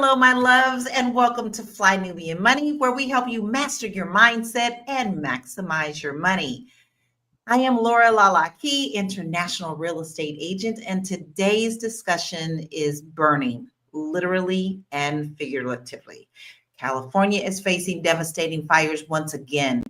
Hello, my loves, and welcome to Fly Nubian Money, where we help you master your mindset and maximize your money. I am Laura Lalaki, international real estate agent, and today's discussion is burning, literally and figuratively. California is facing devastating fires once again,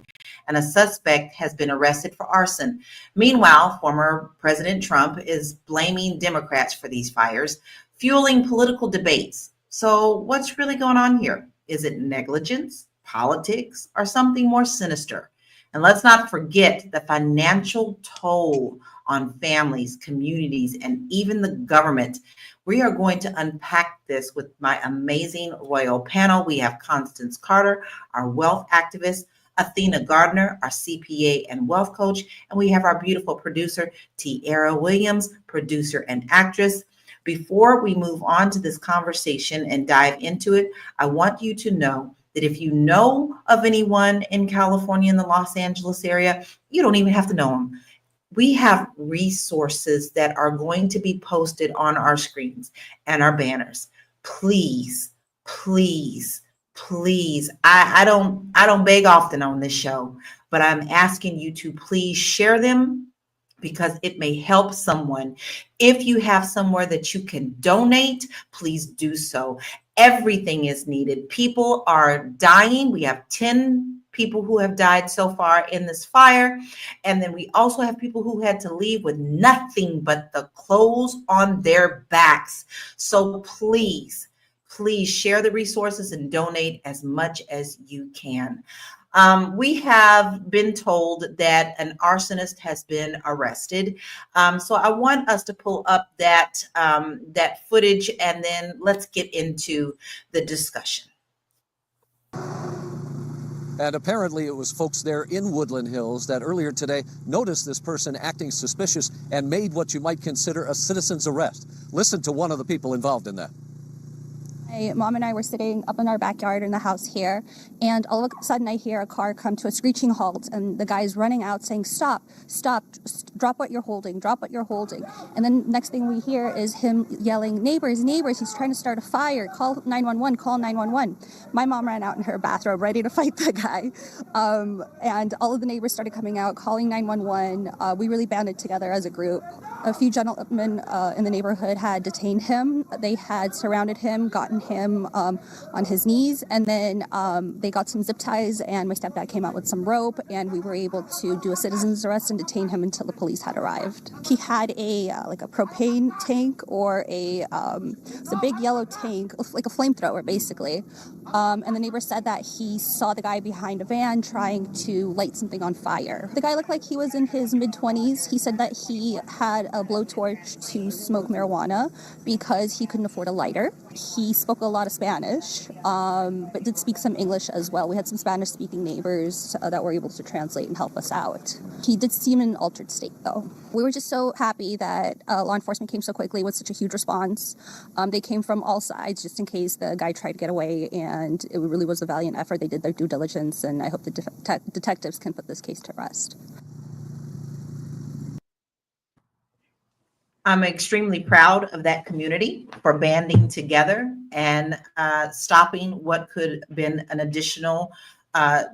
and a suspect has been arrested for arson. Meanwhile, former President Trump is blaming Democrats for these fires, fueling political debates. So, what's really going on here? Is it negligence, politics, or something more sinister? And let's not forget the financial toll on families, communities, and even the government. We are going to unpack this with my amazing royal panel. We have Constance Carter, our wealth activist, Athena Gardner, our CPA and wealth coach, and we have our beautiful producer, Tiara Williams, producer and actress. Before we move on to this conversation and dive into it, I want you to know that if you know of anyone in California, in the Los Angeles area, you don't even have to know them. We have resources that are going to be posted on our screens and our banners. Please, please, please. I don't beg often on this show, but I'm asking you to please share them because it may help someone. If you have somewhere that you can donate, please do so. Everything is needed. People are dying. We have 10 people who have died so far in this fire. And then we also have people who had to leave with nothing but the clothes on their backs. So please, please share the resources and donate as much as you can. We have been told that an arsonist has been arrested. So I want us to pull up that footage, and then let's get into the discussion. And apparently it was folks there in Woodland Hills that earlier today noticed this person acting suspicious and made what you might consider a citizen's arrest. Listen to one of the people involved in that. My mom and I were sitting up in our backyard in the house here, and all of a sudden I hear a car come to a screeching halt, and the guy's running out saying, stop, drop what you're holding, drop what you're holding. And then next thing we hear is him yelling, neighbors, he's trying to start a fire, call 911, call 911. My mom ran out in her bathrobe ready to fight the guy, and all of the neighbors started coming out, calling 911. We really banded together as a group. A few gentlemen in the neighborhood had detained him. They had surrounded him, gotten him on his knees, and then they got some zip ties, and my stepdad came out with some rope, and we were able to do a citizen's arrest and detain him until the police had arrived. He had a like a propane tank, or it's a big yellow tank, like a flamethrower basically, and the neighbor said that he saw the guy behind a van trying to light something on fire. The guy looked like he was in his mid-20s. He said that he had a blowtorch to smoke marijuana because he couldn't afford a lighter. He spoke a lot of Spanish, but did speak some English as well. We had some Spanish-speaking neighbors that were able to translate and help us out. He did seem in an altered state, though. We were just so happy that law enforcement came so quickly with such a huge response. They came from all sides just in case the guy tried to get away, and it really was a valiant effort. They did their due diligence, and I hope the detectives can put this case to rest. I'm extremely proud of that community for banding together and stopping what could have been an additional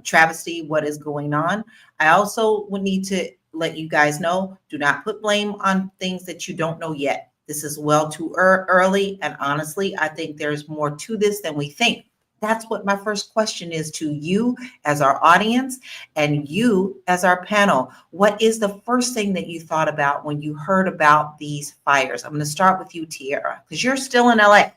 travesty, what is going on. I also would need to let you guys know, do not put blame on things that you don't know yet. This is well too early, and honestly, I think there's more to this than we think. That's what my first question is to you as our audience and you as our panel. What is the first thing that you thought about when you heard about these fires? I'm going to start with you, Tiara, because you're still in LA.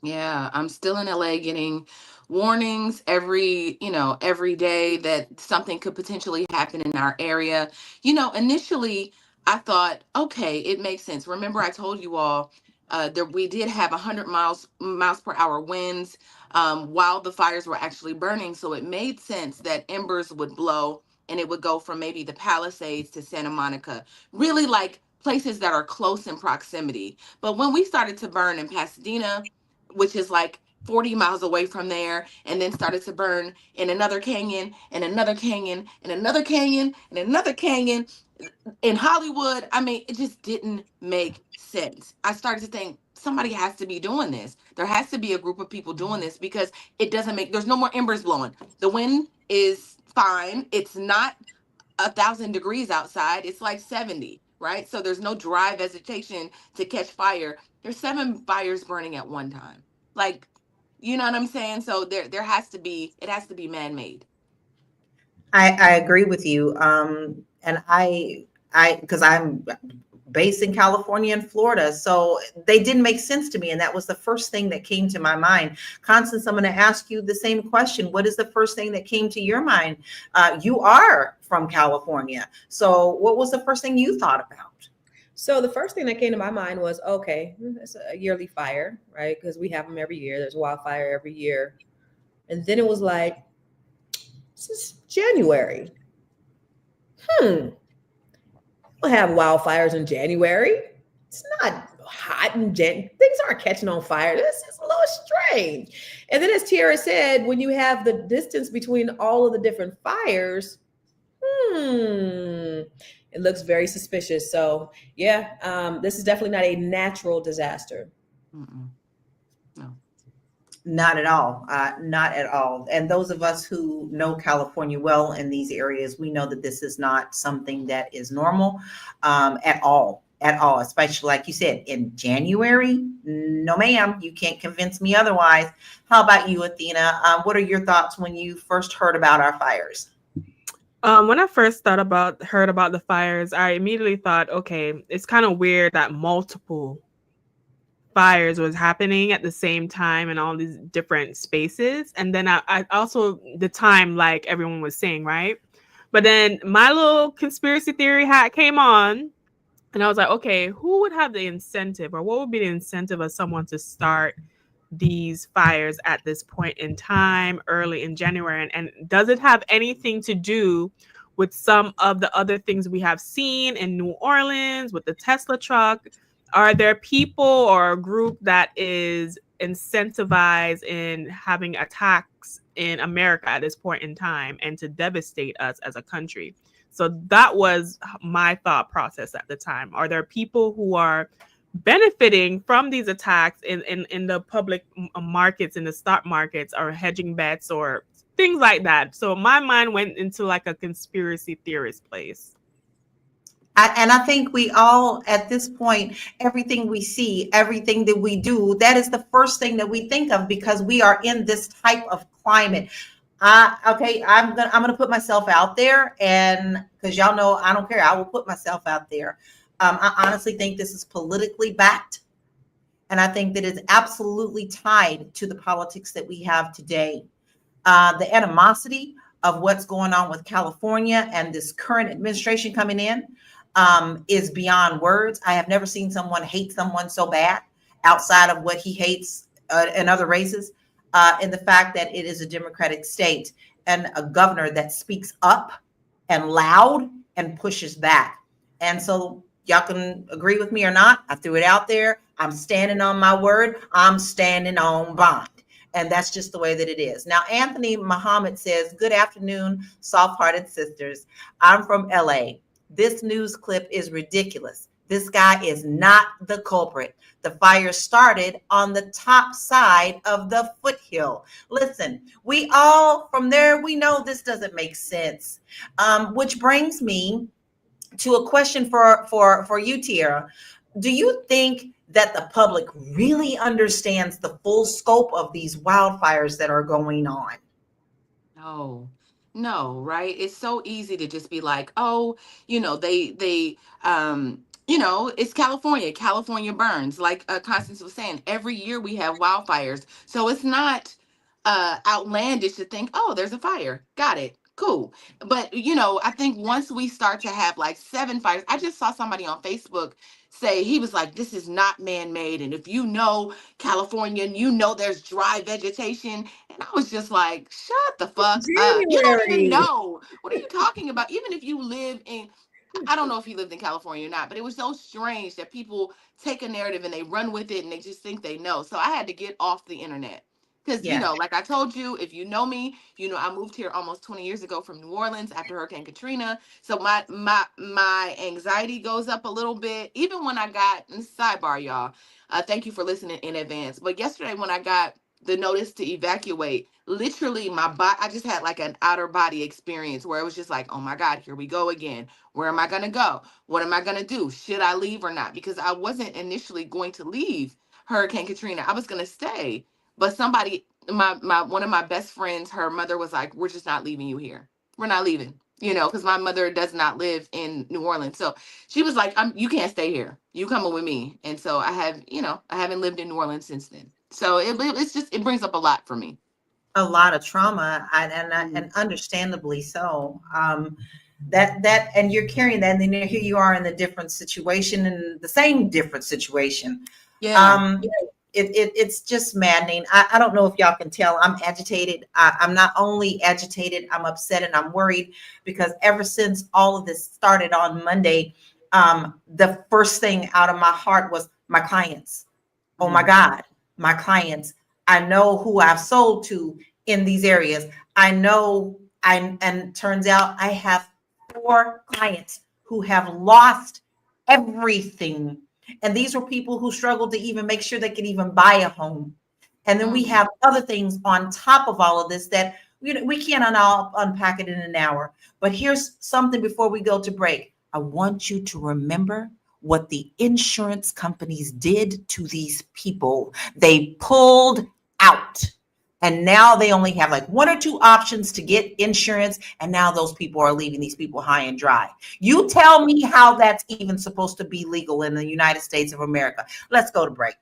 Yeah, I'm still in LA getting warnings every day that something could potentially happen in our area. Initially I thought, okay, it makes sense. Remember, I told you all that we did have 100 miles per hour winds while the fires were actually burning. So it made sense that embers would blow and it would go from maybe the Palisades to Santa Monica, really like places that are close in proximity. But when we started to burn in Pasadena, which is like 40 miles away from there, and then started to burn in another canyon and another canyon and another canyon and another canyon, in Hollywood, I mean, it just didn't make sense. I started to think somebody has to be doing this. There has to be a group of people doing this because it doesn't make, there's no more embers blowing. The wind is fine. It's not 1,000 degrees outside. It's like 70, right? So there's no dry vegetation to catch fire. There's 7 fires burning at one time. Like, you know what I'm saying? So there has to be, it has to be man-made. I agree with you. And because I'm based in California and Florida, so they didn't make sense to me. And that was the first thing that came to my mind. Constance, I'm going to ask you the same question. What is the first thing that came to your mind? You are from California. So what was the first thing you thought about? So the first thing that came to my mind was, okay, it's a yearly fire, right? Because we have them every year. There's a wildfire every year. And then it was like, this is January. We'll have wildfires in January. It's not hot in January. Things aren't catching on fire. This is a little strange. And then as Tiara said, when you have the distance between all of the different fires, it looks very suspicious. So yeah, this is definitely not a natural disaster. Mm-mm. No. Not at all. Not at all. And those of us who know California well in these areas, we know that this is not something that is normal at all. At all, especially like you said, in January. No, ma'am, you can't convince me otherwise. How about you, Athena? What are your thoughts when you first heard about our fires? When I first heard about the fires, I immediately thought, okay, it's kind of weird that multiple fires was happening at the same time in all these different spaces. And then I also the time, like everyone was saying, right? But then my little conspiracy theory hat came on, and I was like, okay, who would have the incentive, or what would be the incentive of someone to start these fires at this point in time, early in January? And does it have anything to do with some of the other things we have seen in New Orleans with the Tesla truck? Are there people or a group that is incentivized in having attacks in America at this point in time and to devastate us as a country? So that was my thought process at the time. Are there people who are benefiting from these attacks in the public markets, in the stock markets, or hedging bets or things like that? So my mind went into like a conspiracy theorist place. And I think we all, at this point, everything we see, everything that we do, that is the first thing that we think of because we are in this type of climate. Okay, I'm gonna put myself out there, and because y'all know I don't care, I will put myself out there. I honestly think this is politically backed, and I think that it's absolutely tied to the politics that we have today. The animosity of what's going on with California and this current administration coming in is beyond words. I have never seen someone hate someone so bad outside of what he hates in other races. In the fact that it is a Democratic state and a governor that speaks up and loud and pushes back. And so y'all can agree with me or not. I threw it out there. I'm standing on my word. I'm standing on bond. And that's just the way that it is. Now, Anthony Muhammad says, good afternoon, soft-hearted sisters. I'm from LA. This news clip is ridiculous. This guy is not the culprit. The fire started on the top side of the foothill. Listen, we all from there, we know this doesn't make sense. Which brings me to a question for you, Tiara. Do you think that the public really understands the full scope of these wildfires that are going on? No, right? It's so easy to just be like, oh, it's California burns. Like Constance was saying, every year we have wildfires. So it's not outlandish to think, oh, there's a fire. Got it. Cool. But, I think once we start to have like 7 fires, I just saw somebody on Facebook say, he was like, this is not man-made. And if you know California and there's dry vegetation, and I was just like, shut the fuck up. You don't even January. know. What are you talking about? Even if you live in, I don't know if he lived in California or not, but it was so strange that people take a narrative and they run with it and they just think they know. So I had to get off the internet Because, Yeah. like I told you, if you know me, I moved here almost 20 years ago from New Orleans after Hurricane Katrina. So my anxiety goes up a little bit. Even when I got, and sidebar, y'all, thank you for listening in advance. But yesterday when I got the notice to evacuate, literally my body, I just had like an outer body experience where it was just like, oh my God, here we go again. Where am I going to go? What am I going to do? Should I leave or not? Because I wasn't initially going to leave Hurricane Katrina. I was going to stay. But somebody, my one of my best friends, her mother was like, "We're just not leaving you here. We're not leaving." Because my mother does not live in New Orleans, so she was like, "You can't stay here. You coming with me." And so I haven't lived in New Orleans since then. So it brings up a lot for me. A lot of trauma, and understandably so. That and you're carrying that, and then here you are in a different situation, and the same different situation. Yeah. It's just maddening. I don't know if y'all can tell, I'm agitated. I'm not only agitated, I'm upset and I'm worried, because ever since all of this started on Monday, the first thing out of my heart was my clients. Oh my God, my clients. I know who I've sold to in these areas. I know, and turns out I have 4 clients who have lost everything. And these were people who struggled to even make sure they could even buy a home. And then we have other things on top of all of this that we can't unpack it in an hour. But here's something before we go to break. I want you to remember what the insurance companies did to these people. They pulled out. And now they only have like 1 or 2 options to get insurance. And now those people are leaving these people high and dry. You tell me how that's even supposed to be legal in the United States of America. Let's go to break.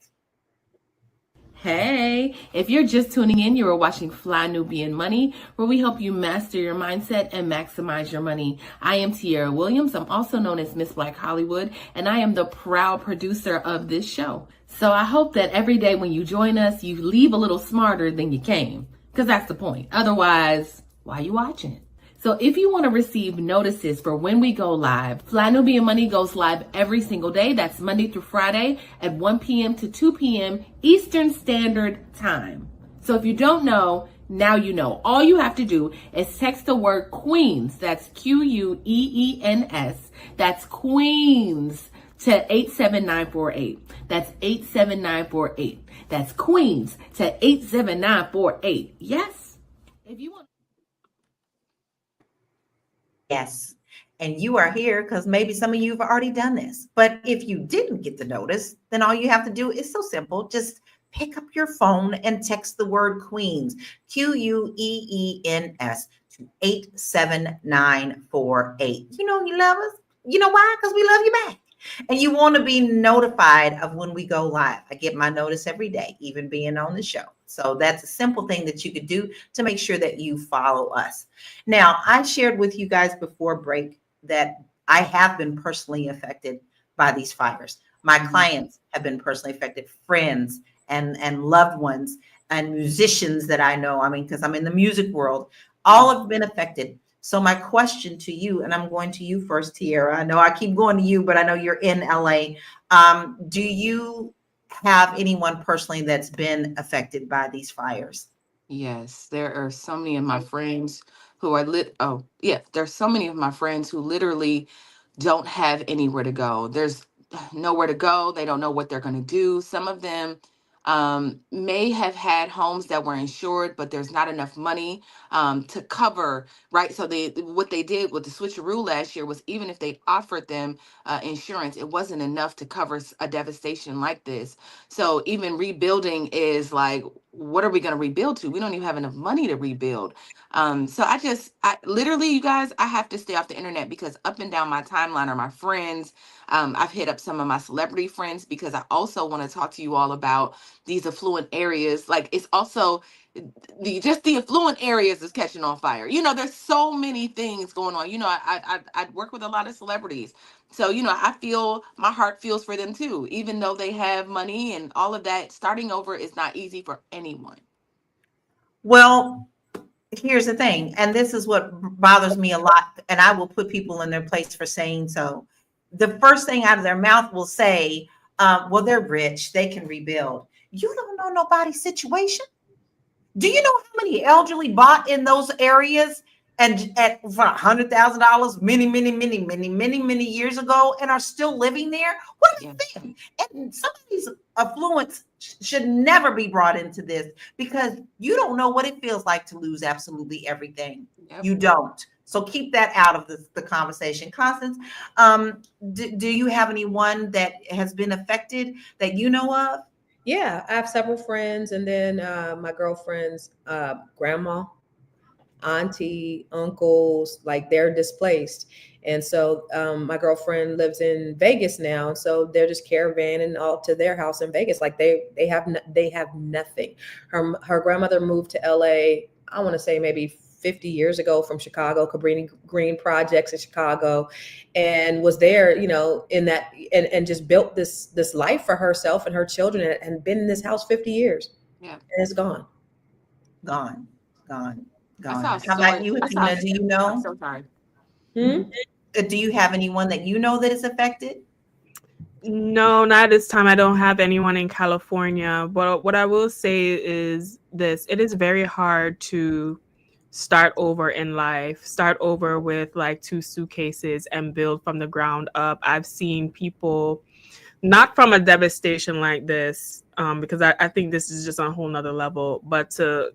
Hey, if you're just tuning in, you are watching Fly Nubian Money, where we help you master your mindset and maximize your money. I am Tierra Williams. I'm also known as Miss Black Hollywood, and I am the proud producer of this show. So I hope that every day when you join us, you leave a little smarter than you came, because that's the point. Otherwise, why are you watching? So if you want to receive notices for when we go live, Fly Nubian Money goes live every single day. That's Monday through Friday at 1 p.m. to 2 p.m. Eastern Standard Time. So if you don't know, now you know. All you have to do is text the word Queens. That's Queens. That's Queens to 87948. That's 87948. That's Queens to 87948. Yes. If you want. Yes. And you are here because maybe some of you have already done this. But if you didn't get the notice, then all you have to do is so simple. Just pick up your phone and text the word Queens, Queens, to 87948. You know you love us. You know why? Because we love you back. And you want to be notified of when we go live. I get my notice every day, even being on the show. So that's a simple thing that you could do to make sure that you follow us. Now, I shared with you guys before break that I have been personally affected by these fires. My clients have been personally affected, friends and loved ones and musicians that I know. I mean, because I'm in the music world, all have been affected. So my question to you, and I'm going to you first, Tierra. I know I keep going to you, but I know you're in LA. Do you have anyone personally that's been affected by these fires? Yes, there are so many of my friends who are oh, yeah, there's so many of my friends who literally don't have anywhere to go. There's nowhere to go. They don't know what they're going to do. Some of them may have had homes that were insured, but there's not enough money to cover, right? So what they did with the switcheroo last year was, even if they offered them insurance, it wasn't enough to cover a devastation like this. So even rebuilding is like, what are we going to rebuild to? We don't even have enough money to rebuild. So I literally, you guys, I have to stay off the internet, because up and down my timeline are my friends. I've hit up some of my celebrity friends, because I also want to talk to you all about these affluent areas. Like, it's also the affluent areas is catching on fire. There's so many things going on. I work with a lot of celebrities. So, I feel, my heart feels for them too, even though they have money and all of that. Starting over is not easy for anyone. Well, here's the thing, and this is what bothers me a lot, and I will put people in their place for saying so. The first thing out of their mouth will say, well, they're rich, they can rebuild. You don't know nobody's situation. Do you know how many elderly bought in those areas and at for $100,000 many years ago and are still living there? What do you Yeah. think? And somebody's affluence should never be brought into this because you don't know what it feels like to lose absolutely everything. Yep. You don't. So keep that out of the conversation. Constance, do you have anyone that has been affected that you know of? Yeah, I have several friends, and then my girlfriend's grandma, auntie, uncles, like they're displaced. And so my girlfriend lives in Vegas now, so they're just caravanning all to their house in Vegas. Like they have nothing. Her grandmother moved to LA, I want to say maybe 50 years ago from Chicago, Cabrini Green Projects in Chicago, and was there, in that, and just built this life for herself and her children, and been in this house 50 years. Yeah. And it's gone. Gone. I saw a How about story. you, I saw. Athena? Do you I'm know? so sorry. Hmm? Do you have anyone that you know that is affected? No, not this time. I don't have anyone in California. But what I will say is this: it is very hard to start over in life, start over with like 2 suitcases and build from the ground up. I've seen people not from a devastation like this, because I think this is just on a whole nother level, but to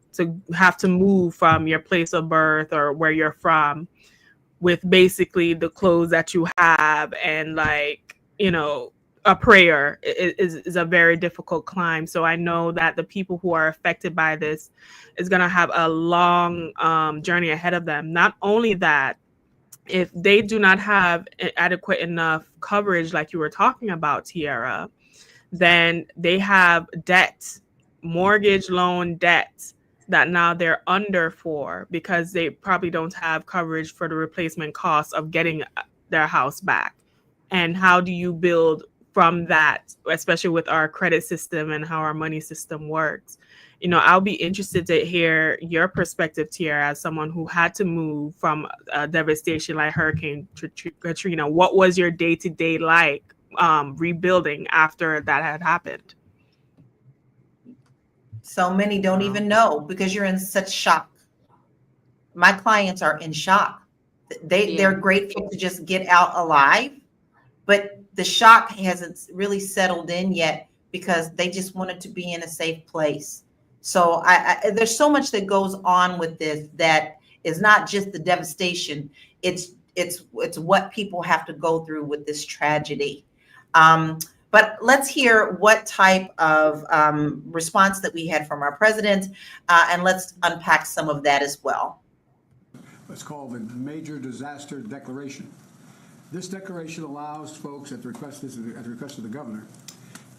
have to move from your place of birth or where you're from with basically the clothes that you have and like, a prayer is a very difficult climb. So I know that the people who are affected by this is going to have a long journey ahead of them. Not only that, if they do not have adequate enough coverage, like you were talking about, Tiara, then they have debt, mortgage loan debt that now they're under for because they probably don't have coverage for the replacement costs of getting their house back. And how do you build from that, especially with our credit system and how our money system works? I'll be interested to hear your perspective, Tiara, as someone who had to move from a devastation like Hurricane Katrina. What was your day-to-day like rebuilding after that had happened? So many don't even know because you're in such shock. My clients are in shock. They're grateful to just get out alive, but the shock hasn't really settled in yet because they just wanted to be in a safe place. So there's so much that goes on with this that is not just the devastation. It's what people have to go through with this tragedy. But let's hear what type of response that we had from our president, and let's unpack some of that as well. It's called the Major Disaster Declaration. This declaration allows folks, at the request of the governor,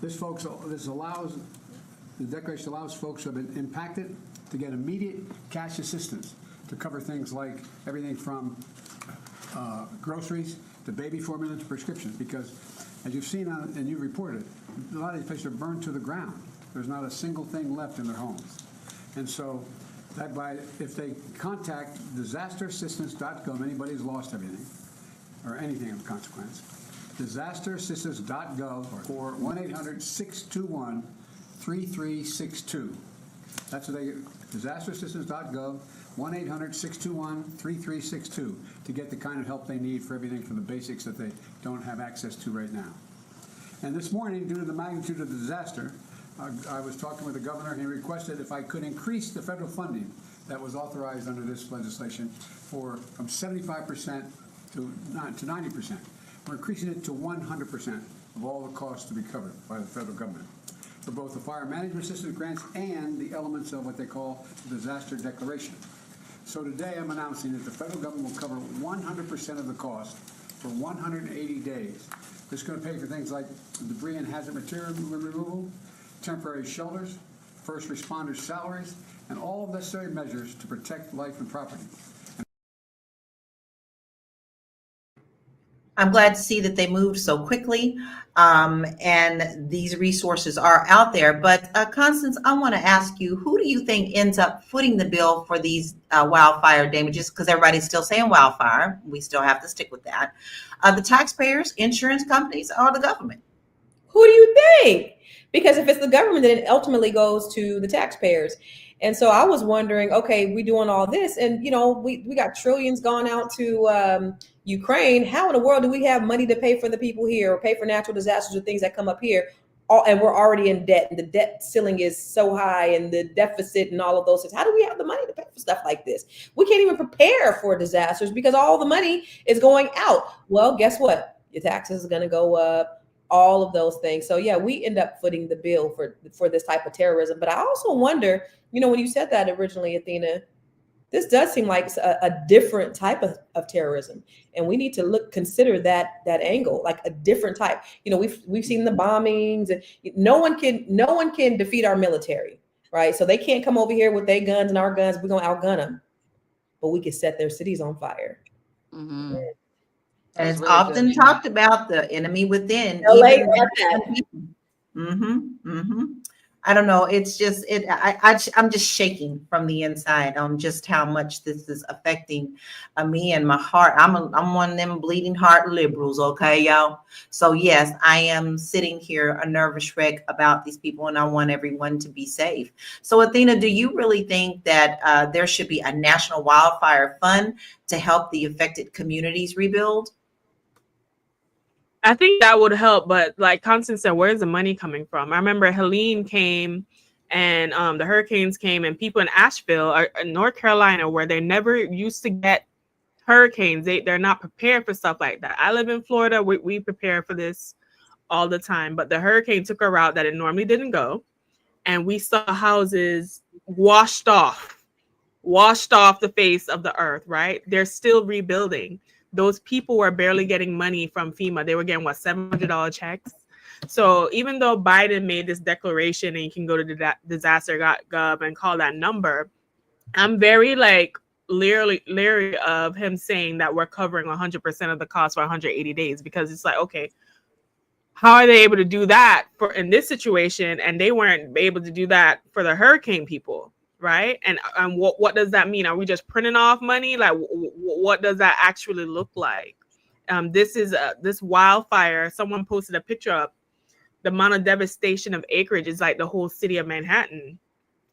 the declaration allows folks who have been impacted to get immediate cash assistance to cover things like everything from groceries to baby formula to prescriptions, because as you've seen and you've reported, a lot of these places are burned to the ground. There's not a single thing left in their homes. And so if they contact disasterassistance.gov, anybody's lost everything or anything of consequence, disasterassistance.gov or 1-800-621-3362. That's what they disasterassistance.gov, 1-800-621-3362 to get the kind of help they need for everything from the basics that they don't have access to right now. And this morning, due to the magnitude of the disaster, I was talking with the governor, and he requested if I could increase the federal funding that was authorized under this legislation from 75% to 90%. We're increasing it to 100% of all the costs to be covered by the federal government for both the fire management assistance grants and the elements of what they call the disaster declaration. So today I'm announcing that the federal government will cover 100% of the cost for 180 days. This is going to pay for things like debris and hazard material removal, temporary shelters, first responders' salaries, and all necessary measures to protect life and property. I'm glad to see that they moved so quickly, and these resources are out there. But Constance, I want to ask you, who do you think ends up footing the bill for these wildfire damages? Because everybody's still saying wildfire. We still have to stick with that. The taxpayers, insurance companies, or the government? Who do you think? Because if it's the government, then it ultimately goes to the taxpayers. And so I was wondering, okay, we doing all this, and we got trillions gone out to Ukraine. How in the world do we have money to pay for the people here, or pay for natural disasters or things that come up here? And we're already in debt, and the debt ceiling is so high, and the deficit, and all of those things. How do we have the money to pay for stuff like this? We can't even prepare for disasters because all the money is going out. Well, guess what? Your taxes are going to go up. All of those things. So yeah, we end up footing the bill for this type of terrorism. But I also wonder, when you said that originally, Athena, this does seem like a different type of terrorism, and we need to consider that angle, like a different type. We've seen the bombings, and no one can defeat our military, right? So they can't come over here with their guns and our guns. We're gonna outgun them, but we can set their cities on fire. Mm-hmm. And it's often talked about the enemy within. LA I don't know. It's just I'm just shaking from the inside on just how much this is affecting me and my heart. I'm one of them bleeding heart liberals, okay, y'all. So yes, I am sitting here a nervous wreck about these people, and I want everyone to be safe. So Athena, do you really think that there should be a national wildfire fund to help the affected communities rebuild? I think that would help, but like Constance said, where's the money coming from? I remember Helene came, and the hurricanes came, and people in Asheville or North Carolina, where they never used to get hurricanes, they're not prepared for stuff like that. I live in Florida. We prepare for this all the time, but the hurricane took a route that it normally didn't go, and we saw houses washed off the face of the earth, right? They're still rebuilding. Those people were barely getting money from FEMA. They were getting $700 checks. So even though Biden made this declaration, and you can go to disaster.gov and call that number, I'm very leery of him saying that we're covering 100% of the cost for 180 days, because it's like, okay, how are they able to do that in this situation, and they weren't able to do that for the hurricane people? Right. And what does that mean? Are we just printing off money? Like, what does that actually look like? This wildfire. Someone posted a picture of the amount of devastation of acreage is like the whole city of Manhattan.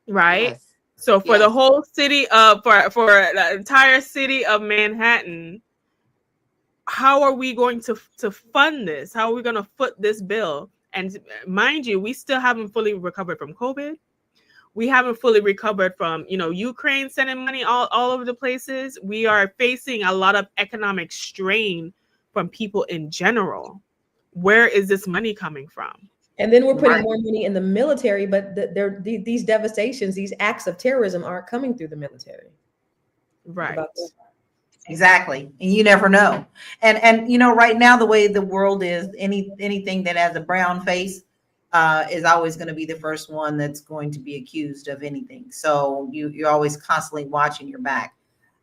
Right. Yes. So for the whole city of for the entire city of Manhattan, how are we going to fund this? How are we going to foot this bill? And mind you, we still haven't fully recovered from COVID. We haven't fully recovered from, Ukraine sending money all over the places. We are facing a lot of economic strain from people in general. Where is this money coming from? And then we're putting more money in the military, but these devastations, these acts of terrorism aren't coming through the military. Right. Exactly. And you never know. And right now, the way the world is, anything that has a brown face is always going to be the first one that's going to be accused of anything. So you're always constantly watching your back.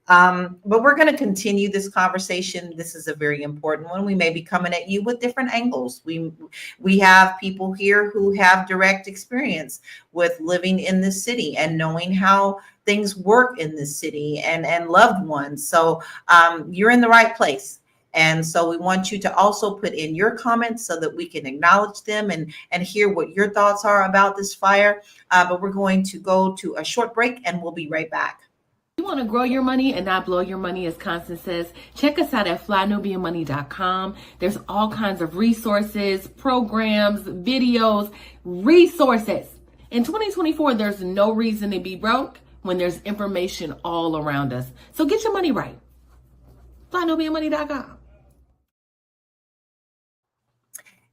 But we're going to continue this conversation. This is a very important one. We may be coming at you with different angles. We have people here who have direct experience with living in this city and knowing how things work in this city and loved ones. So you're in the right place. And so we want you to also put in your comments so that we can acknowledge them and hear what your thoughts are about this fire. But we're going to go to a short break, and we'll be right back. You want to grow your money and not blow your money, as Constance says, check us out at flynubianmoney.com. There's all kinds of resources, programs, videos, resources. In 2024, there's no reason to be broke when there's information all around us. So get your money right. flynubianmoney.com.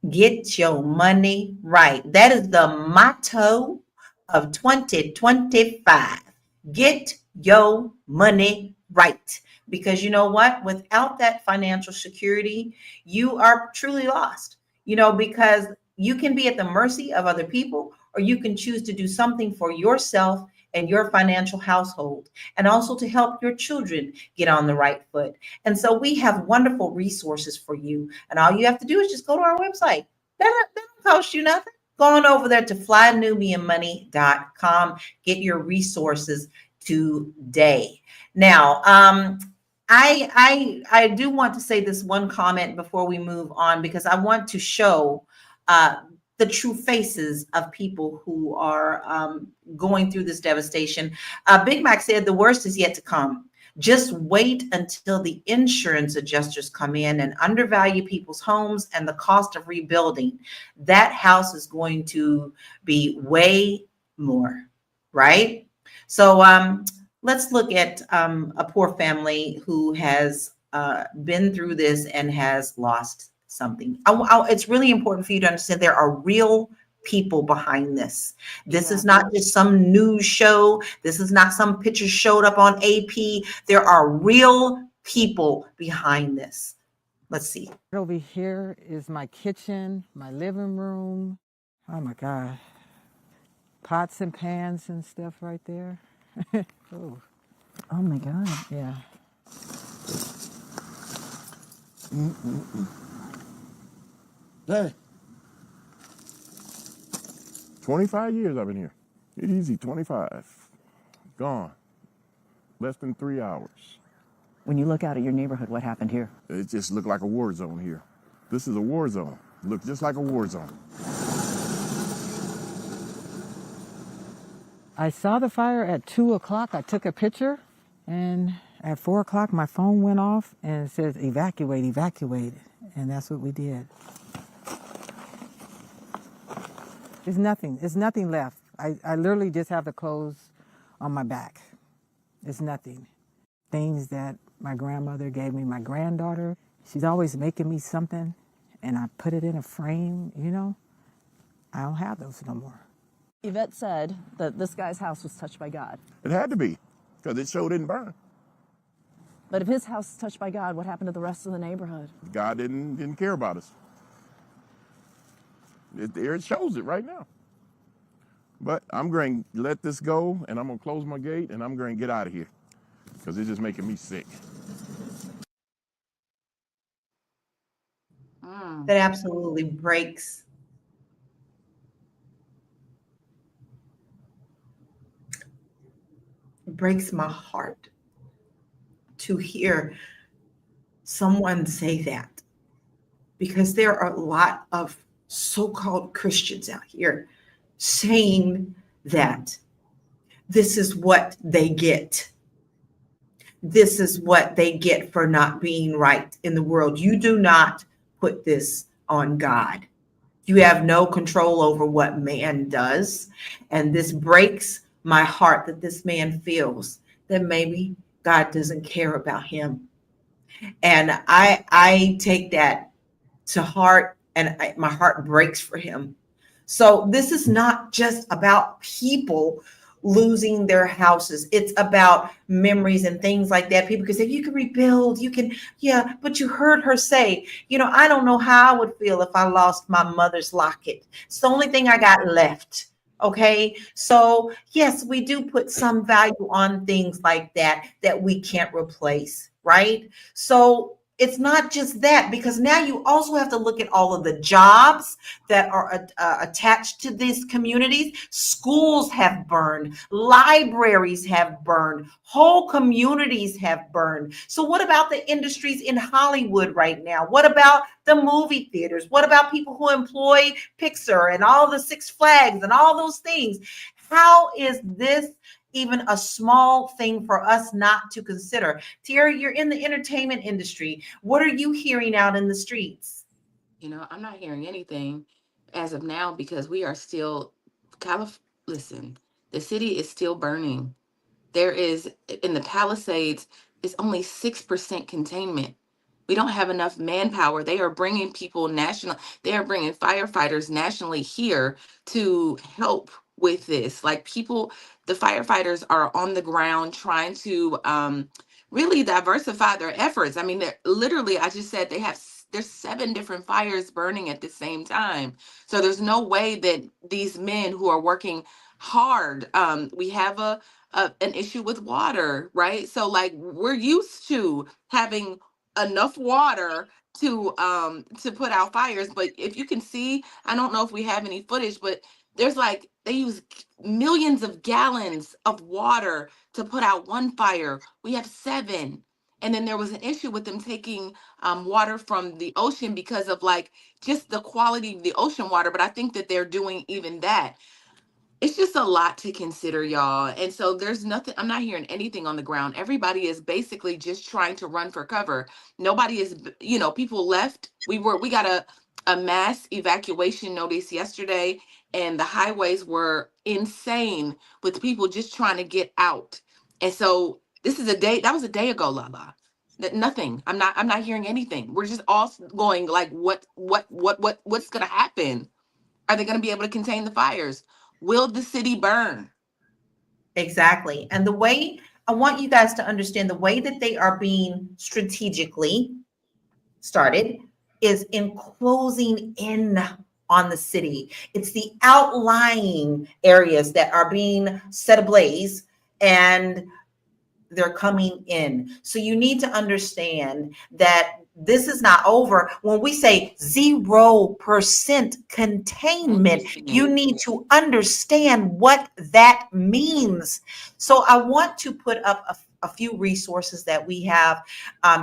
Get your money right. That is the motto of 2025. Get your money right. Because you know what? Without that financial security, you are truly lost. Because you can be at the mercy of other people, or you can choose to do something for yourself and your financial household, and also to help your children get on the right foot. And so we have wonderful resources for you. And all you have to do is just go to our website. That don't cost you nothing. Go on over there to flynubianmoney.com. Get your resources today. Now, I do want to say this one comment before we move on, because I want to show the true faces of people who are going through this devastation. Big Mac said the worst is yet to come. Just wait until the insurance adjusters come in and undervalue people's homes and the cost of rebuilding. That house is going to be way more, right? So let's look at a poor family who has been through this and has lost something. It's really important for you to understand there are real people behind this. This is not just some news show. This is not some picture showed up on AP. There are real people behind this. Let's see. Over here is my kitchen, my living room. Oh my God. Pots and pans and stuff right there. Oh my God. Yeah. Hey. 25 years I've been here. Easy, 25. Gone. Less than 3 hours. When you look out at your neighborhood, what happened here? It just looked like a war zone here. This is a war zone. Looked just like a war zone. I saw the fire at 2 o'clock. I took a picture, and at 4 o'clock my phone went off and it says evacuate, evacuate. And that's what we did. There's nothing left. I literally just have the clothes on my back. There's nothing. Things that my grandmother gave me, my granddaughter, she's always making me something, and I put it in a frame, you know. I don't have those no more. Yvette said that this guy's house was touched by God. It had to be, because it sure didn't burn. But if his house is touched by God, what happened to the rest of the neighborhood? God didn't care about us. It shows it right now. But I'm going to let this go, and I'm going to close my gate, and I'm going to get out of here, because it's just making me sick. That absolutely breaks my heart to hear someone say that, because there are a lot of so-called Christians out here saying that this is what they get. This is what they get for not being right in the world. You do not put this on God. You have no control over what man does. And this breaks my heart that this man feels that maybe God doesn't care about him. And I take that to heart, and my heart breaks for him. So this is not just about people losing their houses. It's about memories and things like that. People can say, you can rebuild, you can, yeah, but you heard her say, I don't know how I would feel if I lost my mother's locket. It's the only thing I got left. Okay. So yes, we do put some value on things like that we can't replace. Right. So it's not just that, because now you also have to look at all of the jobs that are attached to these communities. Schools have burned, libraries have burned, whole communities have burned. So what about the industries in Hollywood right now? What about the movie theaters? What about people who employ Pixar and all the Six Flags and all those things? How is this even a small thing for us not to consider? Tierra, you're in the entertainment industry. What are you hearing out in the streets? I'm not hearing anything as of now, because we are still, listen, the city is still burning. There is, in the Palisades, it's only 6% containment. We don't have enough manpower. They are bringing they are bringing firefighters nationally here to help with this. Like, the firefighters are on the ground trying to really diversify their efforts. I mean, they're literally, I just said there's 7 different fires burning at the same time. So there's no way that these men who are working hard, we have an issue with water, right? So, like, we're used to having enough water to put out fires. But if you can see, I don't know if we have any footage, but there's they use millions of gallons of water to put out one fire. We have 7. And then there was an issue with them taking water from the ocean because of like just the quality of the ocean water. But I think that they're doing even that. It's just a lot to consider, y'all. And so there's nothing, I'm not hearing anything on the ground. Everybody is basically just trying to run for cover. Nobody is, people left. We got a mass evacuation notice yesterday, and the highways were insane with people just trying to get out. And so that was a day ago, Lala. Nothing. I'm not hearing anything. We're just all going like, what's gonna happen? Are they gonna be able to contain the fires? Will the city burn? Exactly. And the way I want you guys to understand, the way that they are being strategically started is in closing in on the city. It's the outlying areas that are being set ablaze, and they're coming in. So you need to understand that this is not over. When we say 0% containment, you need to understand what that means. So I want to put up a few resources that we have.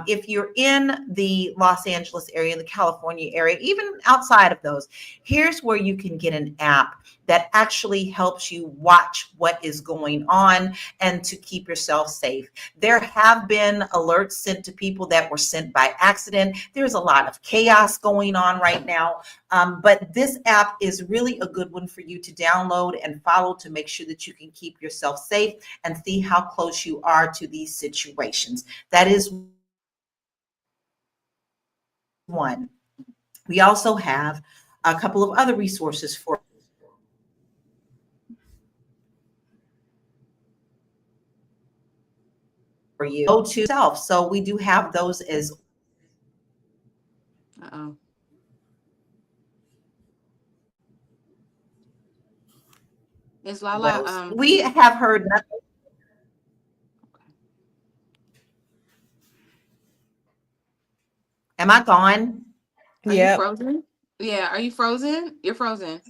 If you're in the Los Angeles area, the California area, even outside of those, here's where you can get an app that actually helps you watch what is going on and to keep yourself safe. There have been alerts sent to people that were sent by accident. There's a lot of chaos going on right now, but this app is really a good one for you to download and follow to make sure that you can keep yourself safe and see how close you are to these situations. That is one. We also have a couple of other resources for you. Go to self. So we do have those as Uh-oh. Is Lala well. We have heard nothing. Am I gone? Are you frozen? Yeah, are you frozen? You're frozen.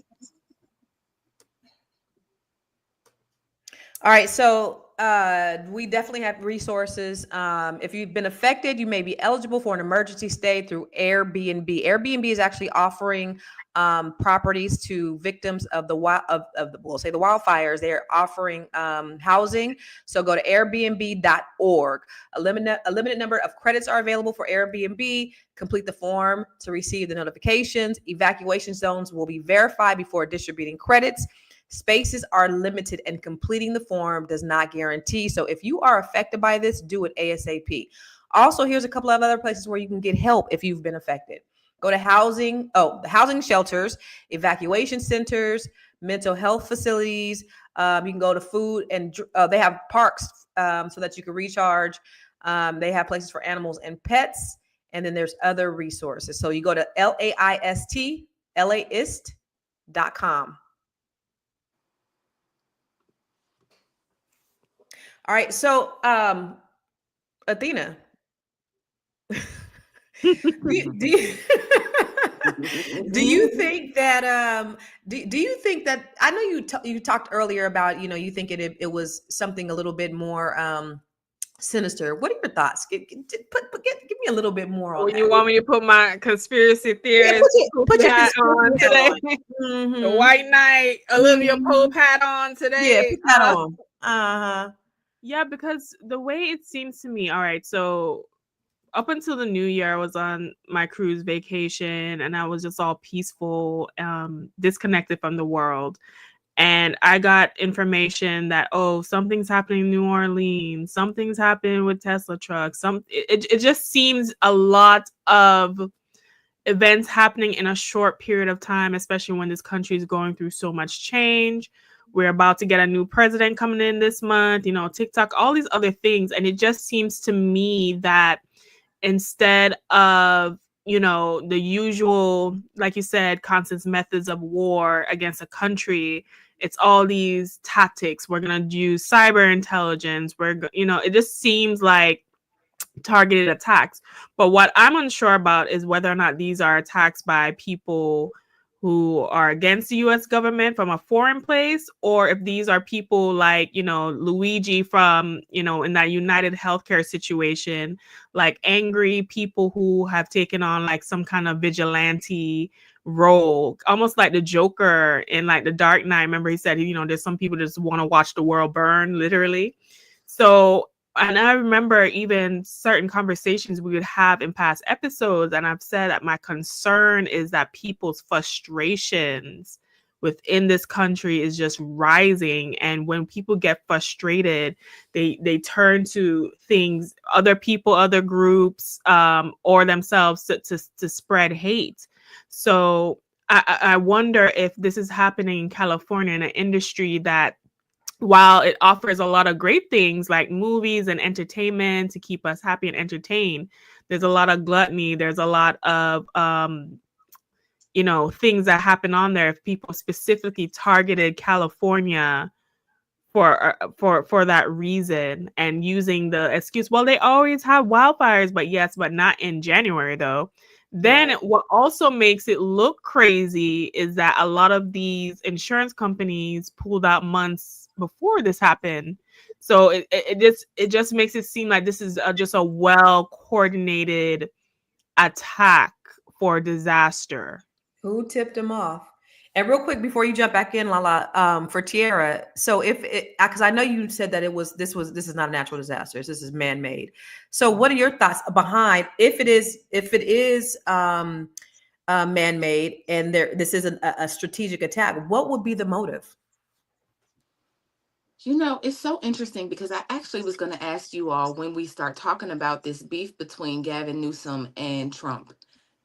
All right, so we definitely have resources. If you've been affected, you may be eligible for an emergency stay through Airbnb. Airbnb is actually offering properties to victims of the we'll say the wildfires. They're offering housing. So go to Airbnb.org. A limited number of credits are available for Airbnb. Complete the form to receive the notifications. Evacuation zones will be verified before distributing credits. Spaces are limited and completing the form does not guarantee. So if you are affected by this, do it ASAP. Also, here's a couple of other places where you can get help if you've been affected. Go to the housing shelters, evacuation centers, mental health facilities. You can go to food and they have parks so that you can recharge. They have places for animals and pets. And then there's other resources. So you go to laist.com. All right, so Athena, do you think that do you think that I know you talked earlier about you think it was something a little bit more sinister. What are your thoughts? Give me a little bit more on that. You want me to put my conspiracy theorist put your hat on today? Mm-hmm. The White Knight, Olivia Pope hat on today. Yeah, put that on. Uh-huh. Yeah, because the way it seems to me, all right, so up until the new year, I was on my cruise vacation and I was just all peaceful, disconnected from the world. And I got information that, something's happening in New Orleans, something's happening with Tesla trucks. It just seems a lot of events happening in a short period of time, especially when this country is going through so much change. We're about to get a new president coming in this month, TikTok, all these other things. And it just seems to me that instead of, the usual, like you said, constant methods of war against a country, it's all these tactics. We're going to use cyber intelligence. It just seems like targeted attacks. But what I'm unsure about is whether or not these are attacks by people who are against the US government from a foreign place, or if these are people like, Luigi from, in that United Healthcare situation, like angry people who have taken on like some kind of vigilante role, almost like the Joker in like the Dark Knight. Remember he said, there's some people that just want to watch the world burn, literally. So, and I remember even certain conversations we would have in past episodes, and I've said that my concern is that people's frustrations within this country is just rising. And when people get frustrated, they turn to things, other people, other groups, or themselves to spread hate. So I wonder if this is happening in California, in an industry that, while it offers a lot of great things like movies and entertainment to keep us happy and entertained, there's a lot of gluttony. There's a lot of, things that happen on there. If people specifically targeted California for that reason and using the excuse, well, they always have wildfires, but not in January though. Then what also makes it look crazy is that a lot of these insurance companies pulled out months before this happened. So it just makes it seem like this is just a well coordinated attack for disaster. Who tipped them off? And real quick before you jump back in, Lala, for Tierra. So because I know you said that this is not a natural disaster. This is man-made. So what are your thoughts behind if it is man-made and this isn't a strategic attack? What would be the motive? It's so interesting because I actually was going to ask you all when we start talking about this beef between Gavin Newsom and Trump,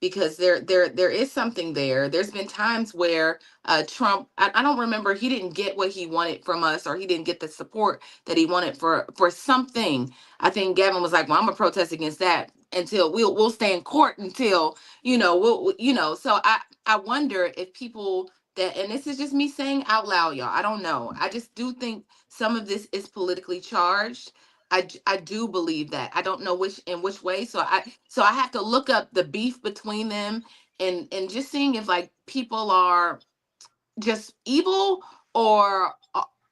because there is something there. There's been times where Trump, I don't remember, he didn't get what he wanted from us, or he didn't get the support that he wanted for something. I think Gavin was like, well, I'm gonna protest against that until we'll stay in court until so I wonder if people that, and this is just me saying out loud, y'all, I don't know, I just do think some of this is politically charged. I do believe that. I don't know in which way. So I have to look up the beef between them and just seeing if like people are just evil, or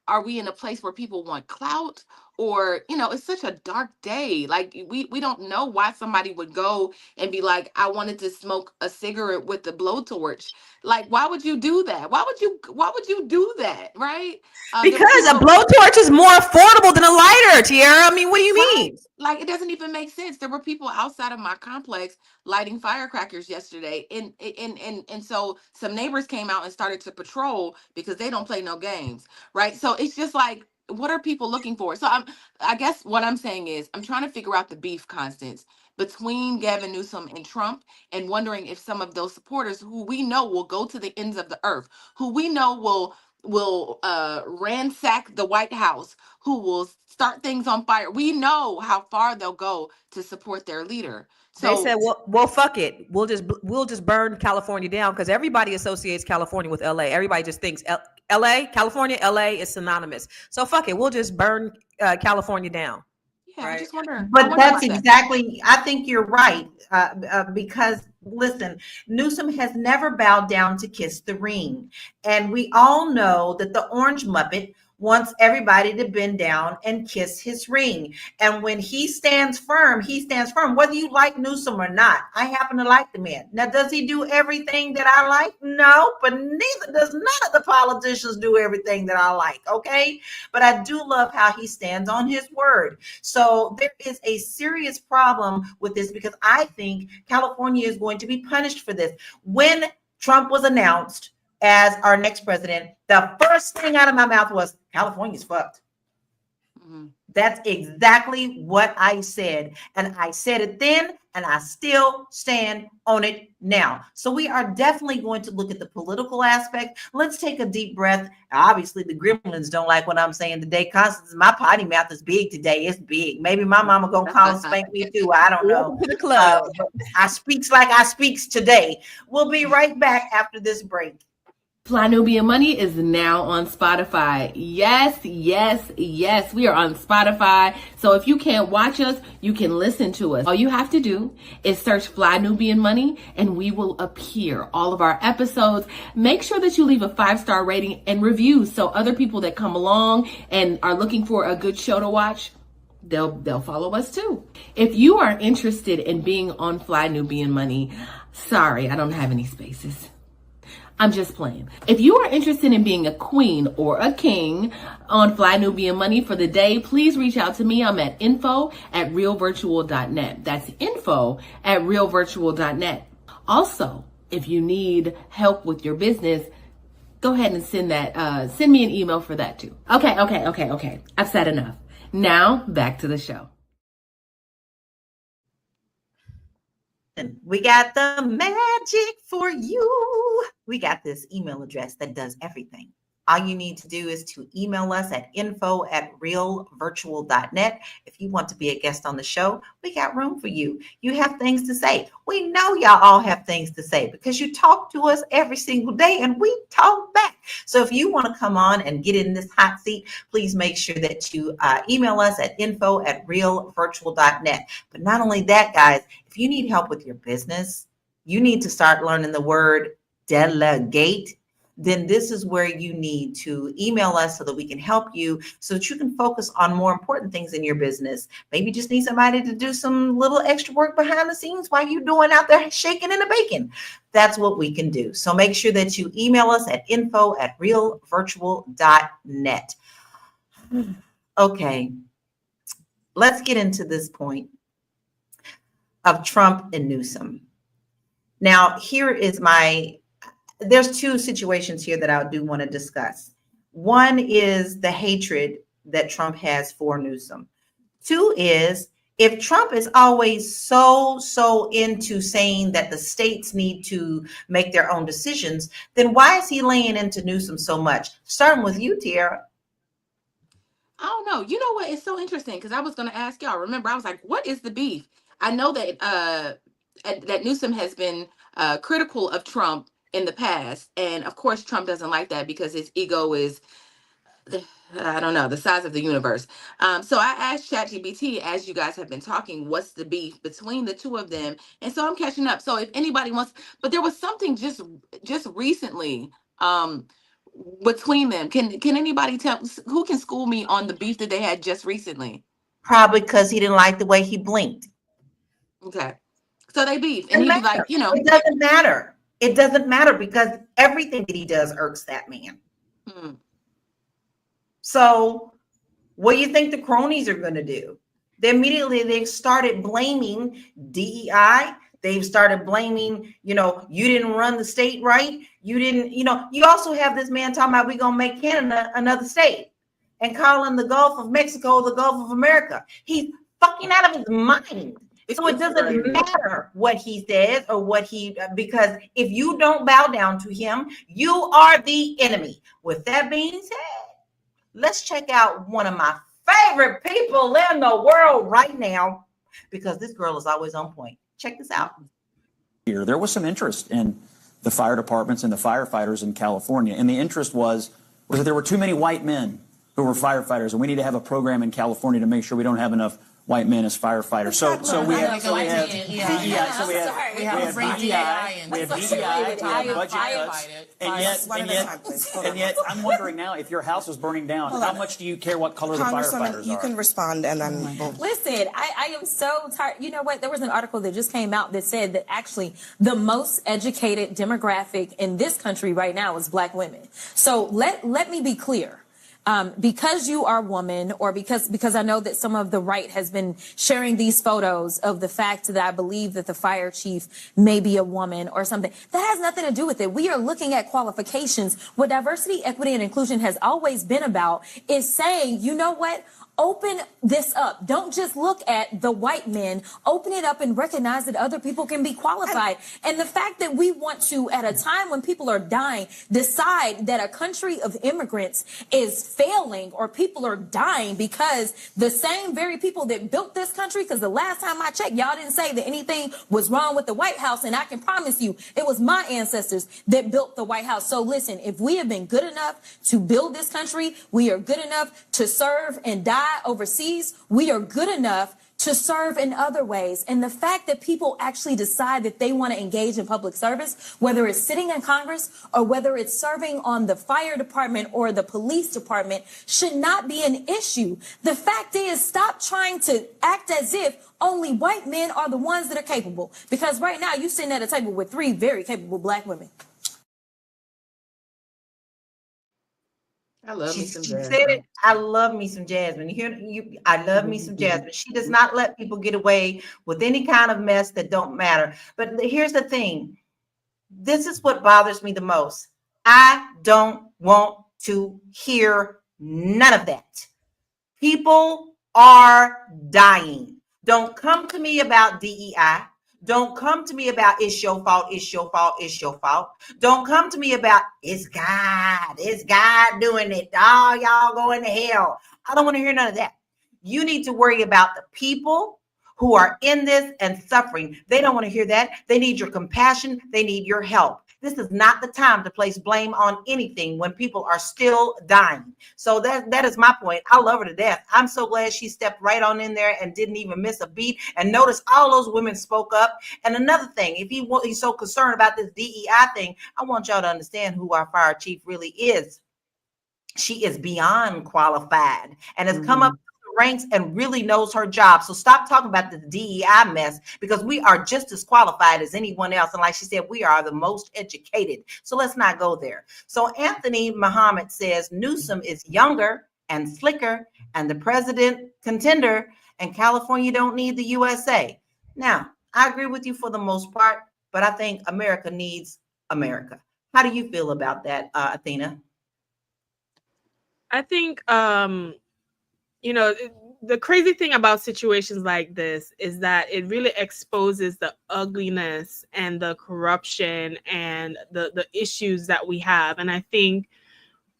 are we in a place where people want clout, or it's such a dark day. Like we don't know why somebody would go and be like, I wanted to smoke a cigarette with the blowtorch. Like, why would you do that? Why would you do that? Right? Because a blowtorch is more affordable than a lighter, Tierra. I mean, what do you mean? Like, it doesn't even make sense. There were people outside of my complex lighting firecrackers yesterday, and so some neighbors came out and started to patrol because they don't play no games, right? So it's just like, what are people looking for? So I guess what I'm saying is I'm trying to figure out the beef constants between Gavin Newsom and Trump, and wondering if some of those supporters who we know will go to the ends of the earth, who we know will ransack the White House, who will start things on fire. We know how far they'll go to support their leader. So they said, well, fuck it. We'll just burn California down, because everybody associates California with LA. Everybody just thinks California, LA is synonymous. So fuck it. We'll just burn California down. Yeah, right? I just wonder. But that's exactly, I think you're right. Because listen, Newsom has never bowed down to kiss the ring. And we all know that the Orange Muppet wants everybody to bend down and kiss his ring. And when he stands firm, whether you like Newsom or not. I happen to like the man. Now, does he do everything that I like? No, but neither does none of the politicians do everything that I like, okay? But I do love how he stands on his word. So there is a serious problem with this, because I think California is going to be punished for this. When Trump was announced as our next president, the first thing out of my mouth was, California's fucked. Mm-hmm. That's exactly what I said. And I said it then, and I still stand on it now. So we are definitely going to look at the political aspect. Let's take a deep breath. Obviously, the gremlins don't like what I'm saying today. Constance, my potty mouth is big today. It's big. Maybe my mama gonna call and spank me too. I don't know. To the club. I speaks like I speaks today. We'll be right back after this break. Fly Nubian Money is now on Spotify. Yes, yes, yes. We are on Spotify. So if you can't watch us, you can listen to us. All you have to do is search Fly Nubian Money and we will appear. All of our episodes. Make sure that you leave a 5-star rating and review so other people that come along and are looking for a good show to watch, they'll follow us too. If you are interested in being on Fly Nubian Money, sorry, I don't have any spaces. I'm just playing. If you are interested in being a queen or a king on Fly Nubian Money for the day, please reach out to me. I'm at info@realvirtual.net. That's info@realvirtual.net. Also, if you need help with your business, go ahead and send me an email for that too. Okay. I've said enough. Now back to the show. We got the magic for you. We got this email address that does everything. All you need to do is to email us at info@realvirtual.net. If you want to be a guest on the show, we got room for you. You have things to say. We know y'all all have things to say because you talk to us every single day and we talk back. So if you want to come on and get in this hot seat, please make sure that you email us at info@realvirtual.net. But not only that, guys, if you need help with your business, you need to start learning the word delegate. Then this is where you need to email us so that we can help you so that you can focus on more important things in your business. Maybe you just need somebody to do some little extra work behind the scenes while you're doing out there shaking and baking. That's what we can do. So make sure that you email us at info@realvirtual.net. Okay, let's get into this point of Trump and Newsom. Now, there's two situations here that I do want to discuss. One is the hatred that Trump has for Newsom. Two is, if Trump is always so into saying that the states need to make their own decisions, then why is he laying into Newsom so much? Starting with you, Tiara. I don't know. You know what? It's so interesting because I was going to ask y'all. Remember, I was like, what is the beef? I know that that Newsom has been critical of Trump in the past. And of course, Trump doesn't like that because his ego is, I don't know, the size of the universe. So I asked ChatGPT, as you guys have been talking, what's the beef between the two of them? And so I'm catching up. So if anybody wants, but there was something just recently between them. Can anybody tell, who can school me on the beef that they had just recently? Probably because he didn't like the way he blinked. Okay. So they beef. And he'd be like, It doesn't matter. It doesn't matter because everything that he does irks that man. So what do you think the cronies are going to do? They've started blaming DEI. They've started blaming, you didn't run the state right. You didn't, you also have this man talking about we're going to make Canada another state and calling the Gulf of Mexico the Gulf of America. He's fucking out of his mind. So it doesn't matter what he says or because if you don't bow down to him, you are the enemy. With that being said, let's check out one of my favorite people in the world right now, because this girl is always on point. Check this out. There was some interest in the fire departments and the firefighters in California. And the interest was that there were too many white men who were firefighters, and we need to have a program in California to make sure we don't have enough white men as firefighters. So we have DEI, we have budget cuts, and yet I'm wondering now, if your house is burning down, how much do you care what color the firefighters are? You can respond and then listen. I am so tired. You know what? There was an article that just came out that said that actually the most educated demographic in this country right now is Black women. So let me be clear. Because you are a woman, or because I know that some of the right has been sharing these photos of the fact that I believe that the fire chief may be a woman or something, that has nothing to do with it. We are looking at qualifications. What diversity, equity, and inclusion has always been about is saying, you know what? Open this up. Don't just look at the white men. Open it up and recognize that other people can be qualified. And the fact that we want to, at a time when people are dying, decide that a country of immigrants is failing or people are dying because the same very people that built this country, because the last time I checked, y'all didn't say that anything was wrong with the White House. And I can promise you, it was my ancestors that built the White House. So listen, if we have been good enough to build this country, we are good enough to serve and die overseas, we are good enough to serve in other ways. And the fact that people actually decide that they want to engage in public service, whether it's sitting in Congress or whether it's serving on the fire department or the police department, should not be an issue. The fact is, stop trying to act as if only white men are the ones that are capable. Because right now, you're sitting at a table with 3 very capable black women. I love me She some said Jasmine. it. I love me some Jasmine. I love me some Jasmine. She does not let people get away with any kind of mess that don't matter. But here's the thing. This is what bothers me the most. I don't want to hear none of that. People are dying. Don't come to me about DEI. Don't come to me about it's your fault, it's your fault, it's your fault. Don't come to me about it's God doing it. Oh, y'all going to hell. I don't want to hear none of that. You need to worry about the people who are in this and suffering. They don't want to hear that. They need your compassion. They need your help. This is not the time to place blame on anything when people are still dying. So that is my point. I love her to death. I'm so glad she stepped right on in there and didn't even miss a beat. And notice all those women spoke up. And another thing, if he's so concerned about this DEI thing, I want y'all to understand who our fire chief really is. She is beyond qualified and has come up ranks and really knows her job. So stop talking about the DEI mess, because we are just as qualified as anyone else. And like she said, we are the most educated. So let's not go there. So Anthony Muhammad says Newsom is younger and slicker and the president contender, and California don't need the USA. Now, I agree with you for the most part, but I think America needs America. How do you feel about that, Athena? I think the crazy thing about situations like this is that it really exposes the ugliness and the corruption and the issues that we have. And I think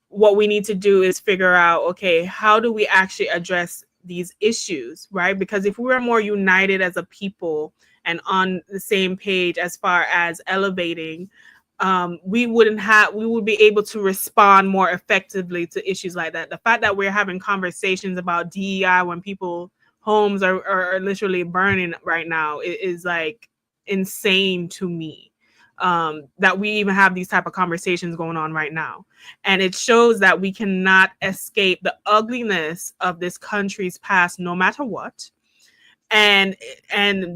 what we need to do is figure out, okay, how do we actually address these issues, right? Because if we were more united as a people and on the same page as far as elevating, we would be able to respond more effectively to issues like that. The fact that we're having conversations about DEI when people homes are literally burning right now is like insane to me. That we even have these type of conversations going on right now. And it shows that we cannot escape the ugliness of this country's past, no matter what. And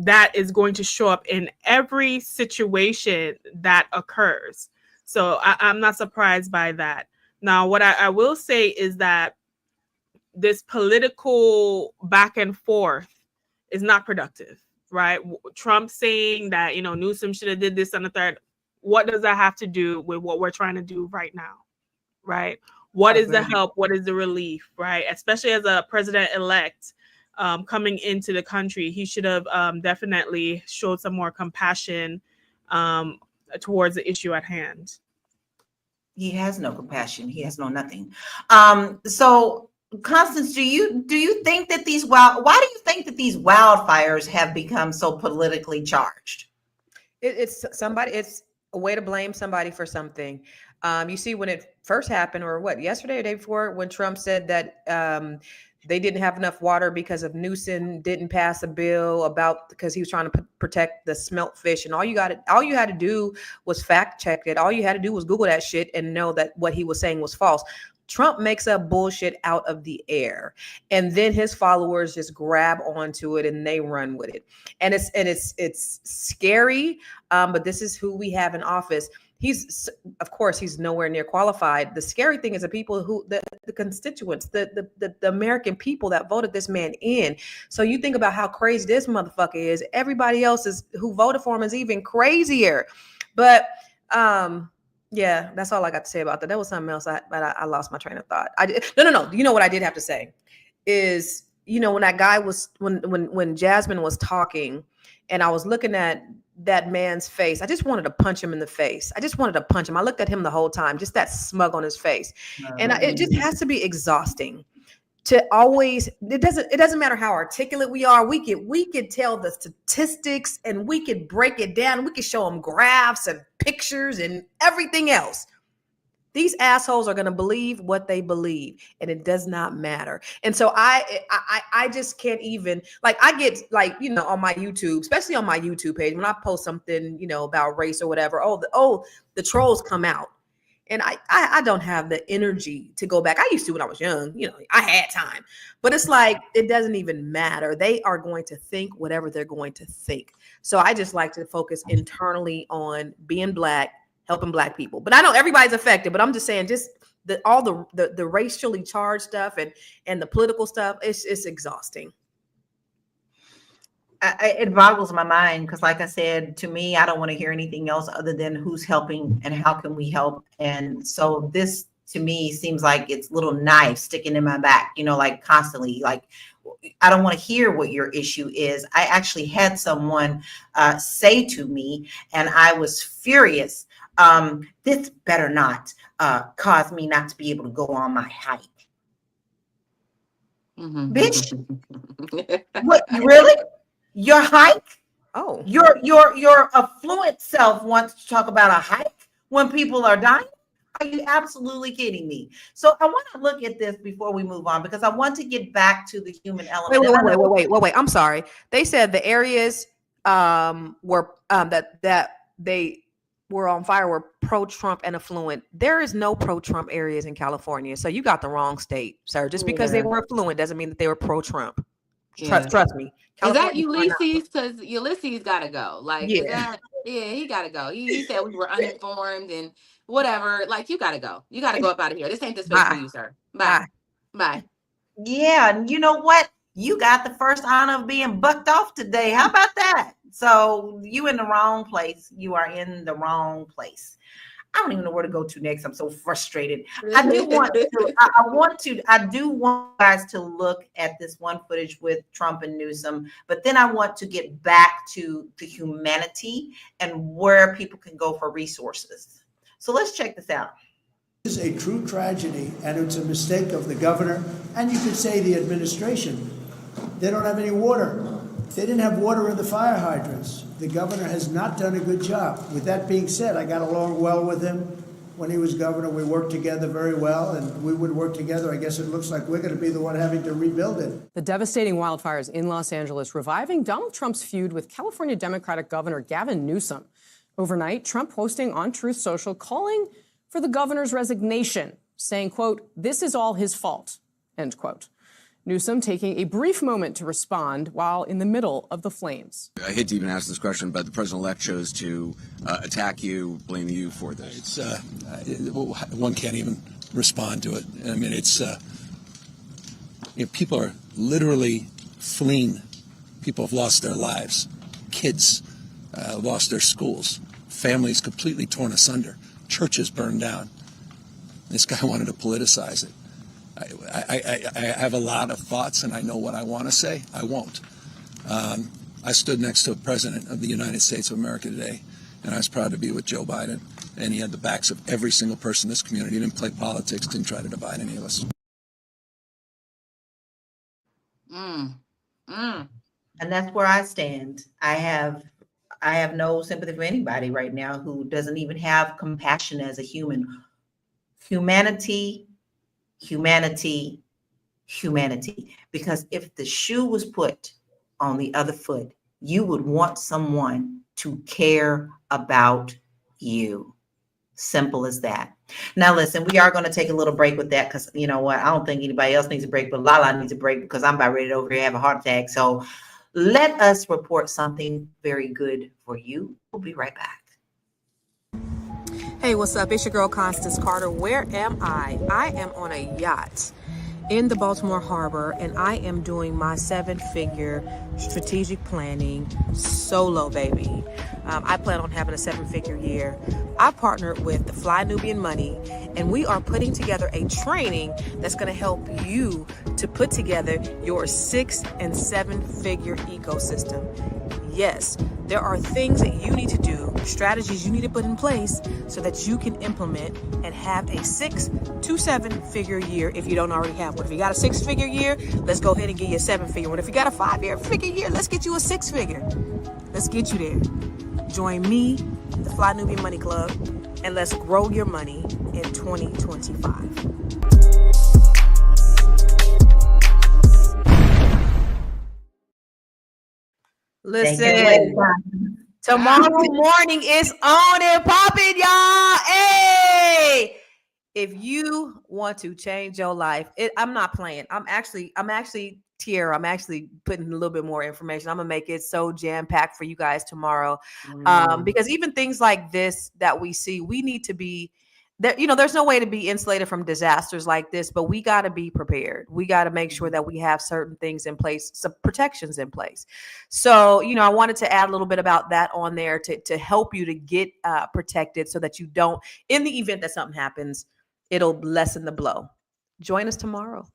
that is going to show up in every situation that occurs. So I'm not surprised by that. Now, what I will say is that this political back and forth is not productive, right? Trump saying that, Newsom should have did this on the third. What does that have to do with what we're trying to do right now, right? What is the help? What is the relief, right? Especially as a president-elect, coming into the country, he should have definitely showed some more compassion towards the issue at hand. He has no compassion. He has no nothing. So Constance, do you think that why do you think that these wildfires have become so politically charged? It's a way to blame somebody for something. You see, when it first happened, or yesterday or day before, when Trump said that they didn't have enough water because of Newsom didn't pass a bill because he was trying to protect the smelt fish, and all you had to do was fact check it. All you had to do was Google that shit and know that what he was saying was false. Trump makes up bullshit out of the air, and then his followers just grab onto it and they run with it. And it's scary, but this is who we have in office. Of course, he's nowhere near qualified. The scary thing is the people the constituents, the American people that voted this man in. So you think about how crazy this motherfucker is. Everybody else who voted for him is even crazier. But yeah, that's all I got to say about that. That was something else, but I lost my train of thought. No. You know what I did have to say? is, when that guy was, when Jasmine was talking and I was looking at that man's face, I just wanted to punch him in the face. I just wanted to punch him. I looked at him the whole time, just that smug on his face. And it just has to be exhausting to always, it doesn't matter how articulate we are. We could tell the statistics and we could break it down. We could show them graphs and pictures and everything else. These assholes are going to believe what they believe, and it does not matter. And so I just can't even, like, I get, like, on my YouTube, especially on my YouTube page, when I post something, about race or whatever, the trolls come out. And I don't have the energy to go back. I used to when I was young, I had time, but it's like, it doesn't even matter. They are going to think whatever they're going to think. So I just like to focus internally on being Black, helping Black people. But I know everybody's affected, but I'm just saying, just all the racially charged stuff and the political stuff, it's exhausting. It boggles my mind because, like I said, to me, I don't want to hear anything else other than who's helping and how can we help. And so this, to me, seems like it's little knives sticking in my back, like constantly. Like, I don't want to hear what your issue is. I actually had someone say to me, and I was furious, this better not cause me not to be able to go on my hike. Bitch, what, really? Your hike? Oh, your affluent self wants to talk about a hike when people are dying? Are you absolutely kidding me? So I want to look at this before we move on, because I want to get back to the human element. Wait. I'm sorry. They said the areas were that they were on fire were pro-Trump and affluent. There is no pro-Trump areas in California. So you got the wrong state, sir. Just because they were affluent doesn't mean that they were pro-Trump. Trust me. Is that Ulysses? Because Ulysses gotta go. Like, yeah, he gotta go. He said we were uninformed and whatever. Like, you gotta go. You gotta go up out of here. This ain't the space for you, sir. Bye. Yeah, and you know what? You got the first honor of being bucked off today. How about that? So you in the wrong place. You are in the wrong place. I don't even know where to go to next. I'm so frustrated. I do want you guys to look at this one footage with Trump and Newsom, but then I want to get back to the humanity and where people can go for resources. So let's check this out. This is a true tragedy, and it's a mistake of the governor, and you could say the administration. They don't have any water. They didn't have water in the fire hydrants. The governor has not done a good job. With that being said, I got along well with him when he was governor. We worked together very well, and we would work together. I guess it looks like we're going to be the one having to rebuild it. The devastating wildfires in Los Angeles reviving Donald Trump's feud with California Democratic Governor Gavin Newsom. Overnight, Trump posting on Truth Social calling for the governor's resignation, saying, quote, "This is all his fault," end quote. Newsom taking a brief moment to respond while in the middle of the flames. I hate to even ask this question, but the president-elect chose to attack you, blame you for this. One can't even respond to it. I mean, it's people are literally fleeing. People have lost their lives. Kids lost their schools. Families completely torn asunder. Churches burned down. This guy wanted to politicize it. I have a lot of thoughts, and I know what I want to say. I won't. I stood next to a president of the United States of America today, and I was proud to be with Joe Biden. And he had the backs of every single person in this community. He didn't play politics, didn't try to divide any of us. And that's where I stand. I have no sympathy for anybody right now who doesn't even have compassion as a human. Humanity. Because if the shoe was put on the other foot, you would want someone to care about you. Simple as that. Now, listen, we are going to take a little break with that because you know what? I don't think anybody else needs a break, but Lala needs a break because I'm about ready to over here have a heart attack. So let us report something very good for you. We'll be right back. Hey, what's up? It's your girl, Constance Carter. Where am I? I am on a yacht in the Baltimore Harbor, and I am doing my 7-figure strategic planning solo, baby. I plan on having a 7-figure year. I partnered with the Fly Nubian Money, and we are putting together a training that's going to help you to put together your 6 and 7-figure ecosystem. Yes, there are things that you need to do, strategies you need to put in place so that you can implement and have a 6 to 7-figure year if you don't already have one. If you got a 6-figure year, let's go ahead and get you a 7-figure one. If you got a 5-figure year, let's get you a 6-figure. Let's get you there. Join me, the Fly Nubian Money Club, and let's grow your money in 2025. Listen, tomorrow morning is on and popping, y'all. Hey, if you want to change your life, I'm not playing. I'm actually Tiara. I'm actually putting a little bit more information. I'm gonna make it so jam packed for you guys tomorrow, because even things like this that we see, we need to be. There's no way to be insulated from disasters like this, but we got to be prepared. We got to make sure that we have certain things in place, some protections in place. So, I wanted to add a little bit about that on there to help you to get protected so that you don't, in the event that something happens, it'll lessen the blow. Join us tomorrow,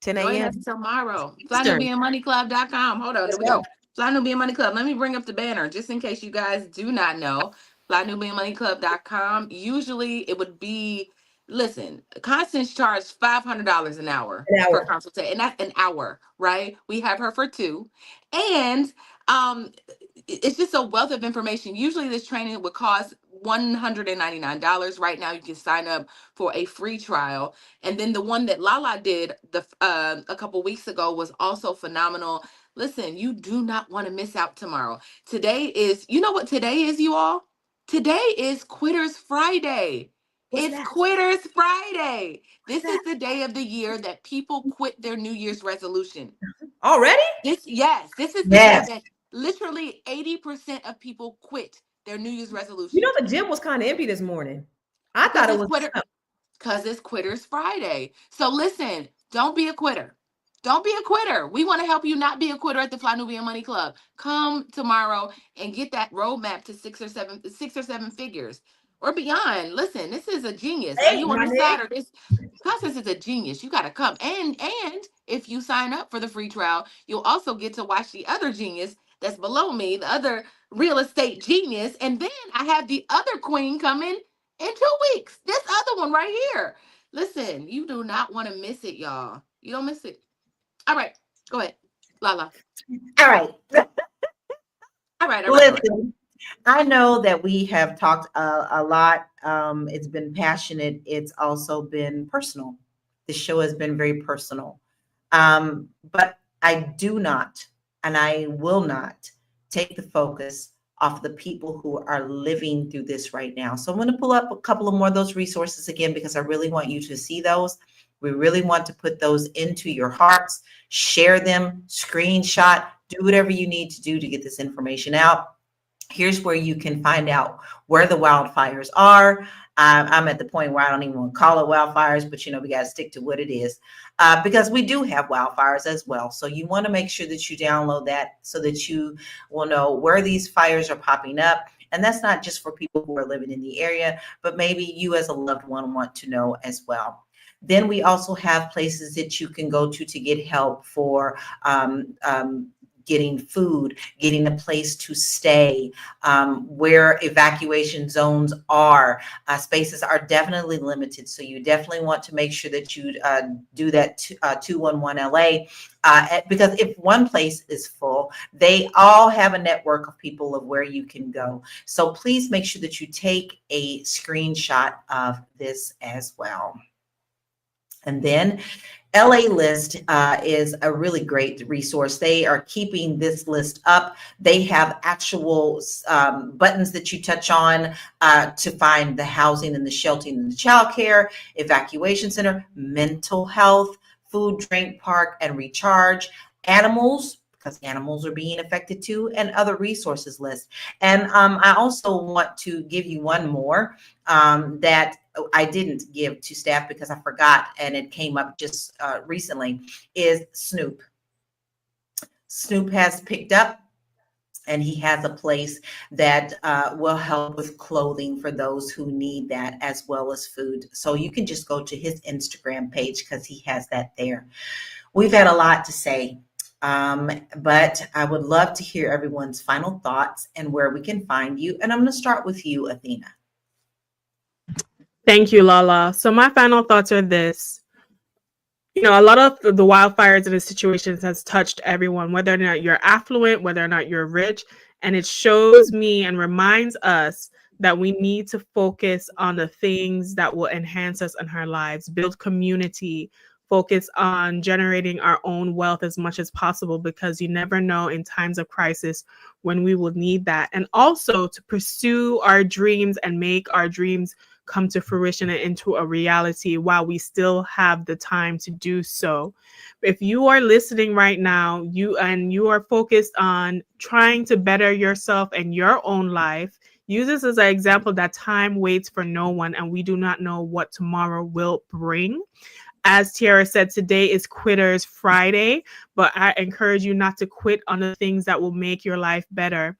10 a.m. Join us tomorrow. FlyNubianMoneyClub.com. Hold on, there we go. Fly Nubian Money Club. Let me bring up the banner just in case you guys do not know. FlyNubianMoneyClub.com. Usually it would be, listen, Constance charged $500 an hour for consultation, and that's an hour, right? We have her for 2. And it's just a wealth of information. Usually this training would cost $199. Right now you can sign up for a free trial. And then the one that Lala did a couple weeks ago was also phenomenal. Listen, you do not want to miss out tomorrow. Today is, you know what today is, you all? Today is Quitters Friday. Quitters Friday. This is the day of the year that people quit their New Year's resolution. Already? This is the day that literally 80% of people quit their New Year's resolution. The gym was kind of empty this morning. I thought it was because it's Quitters Friday. So listen, don't be a quitter. Don't be a quitter. We want to help you not be a quitter at the Fly Nubian Money Club. Come tomorrow and get that roadmap to 6 or 7 figures or beyond. Listen, this is a genius. Are you on the side or this? Constance is a genius. You got to come. And if you sign up for the free trial, you'll also get to watch the other genius that's below me, the other real estate genius. And then I have the other queen coming in 2 weeks. This other one right here. Listen, you do not want to miss it, y'all. You don't miss it. All right. Go ahead. Lala. All right. All right. Listen, I know that we have talked a lot. It's been passionate. It's also been personal. The show has been very personal. But I do not, and I will not take the focus off the people who are living through this right now. So I'm going to pull up a couple of more of those resources again, because I really want you to see those. We really want to put those into your hearts, share them, screenshot, do whatever you need to do to get this information out. Here's where you can find out where the wildfires are. I'm at the point where I don't even want to call it wildfires, but we got to stick to what it is, because we do have wildfires as well. So you want to make sure that you download that so that you will know where these fires are popping up. And that's not just for people who are living in the area, but maybe you as a loved one want to know as well. Then we also have places that you can go to get help for getting food, getting a place to stay, where evacuation zones are. Spaces are definitely limited. So you definitely want to make sure that you do that 211 LA, because if one place is full, they all have a network of people of where you can go. So please make sure that you take a screenshot of this as well. And then LA List is a really great resource. They are keeping this list up. They have actual buttons that you touch on to find the housing and the sheltering and the childcare, evacuation center, mental health, food, drink, park, and recharge, animals, because animals are being affected too, and other resources list. And I also want to give you one more that I didn't give to staff because I forgot, and it came up just recently, is Snoop. Snoop has picked up, and he has a place that will help with clothing for those who need that, as well as food. So you can just go to his Instagram page because he has that there. We've had a lot to say, but I would love to hear everyone's final thoughts and where we can find you. And I'm going to start with you, Athena. Thank you, Lala. So my final thoughts are this. You know, a lot of the wildfires and the situations has touched everyone, whether or not you're affluent, whether or not you're rich. And it shows me and reminds us that we need to focus on the things that will enhance us in our lives, build community, focus on generating our own wealth as much as possible, because you never know in times of crisis when we will need that. And also to pursue our dreams and make our dreams come to fruition and into a reality while we still have the time to do so. If you are listening right now, you are focused on trying to better yourself and your own life, use this as an example that time waits for no one, and we do not know what tomorrow will bring. As Tiara said, today is Quitters Friday, but I encourage you not to quit on the things that will make your life better.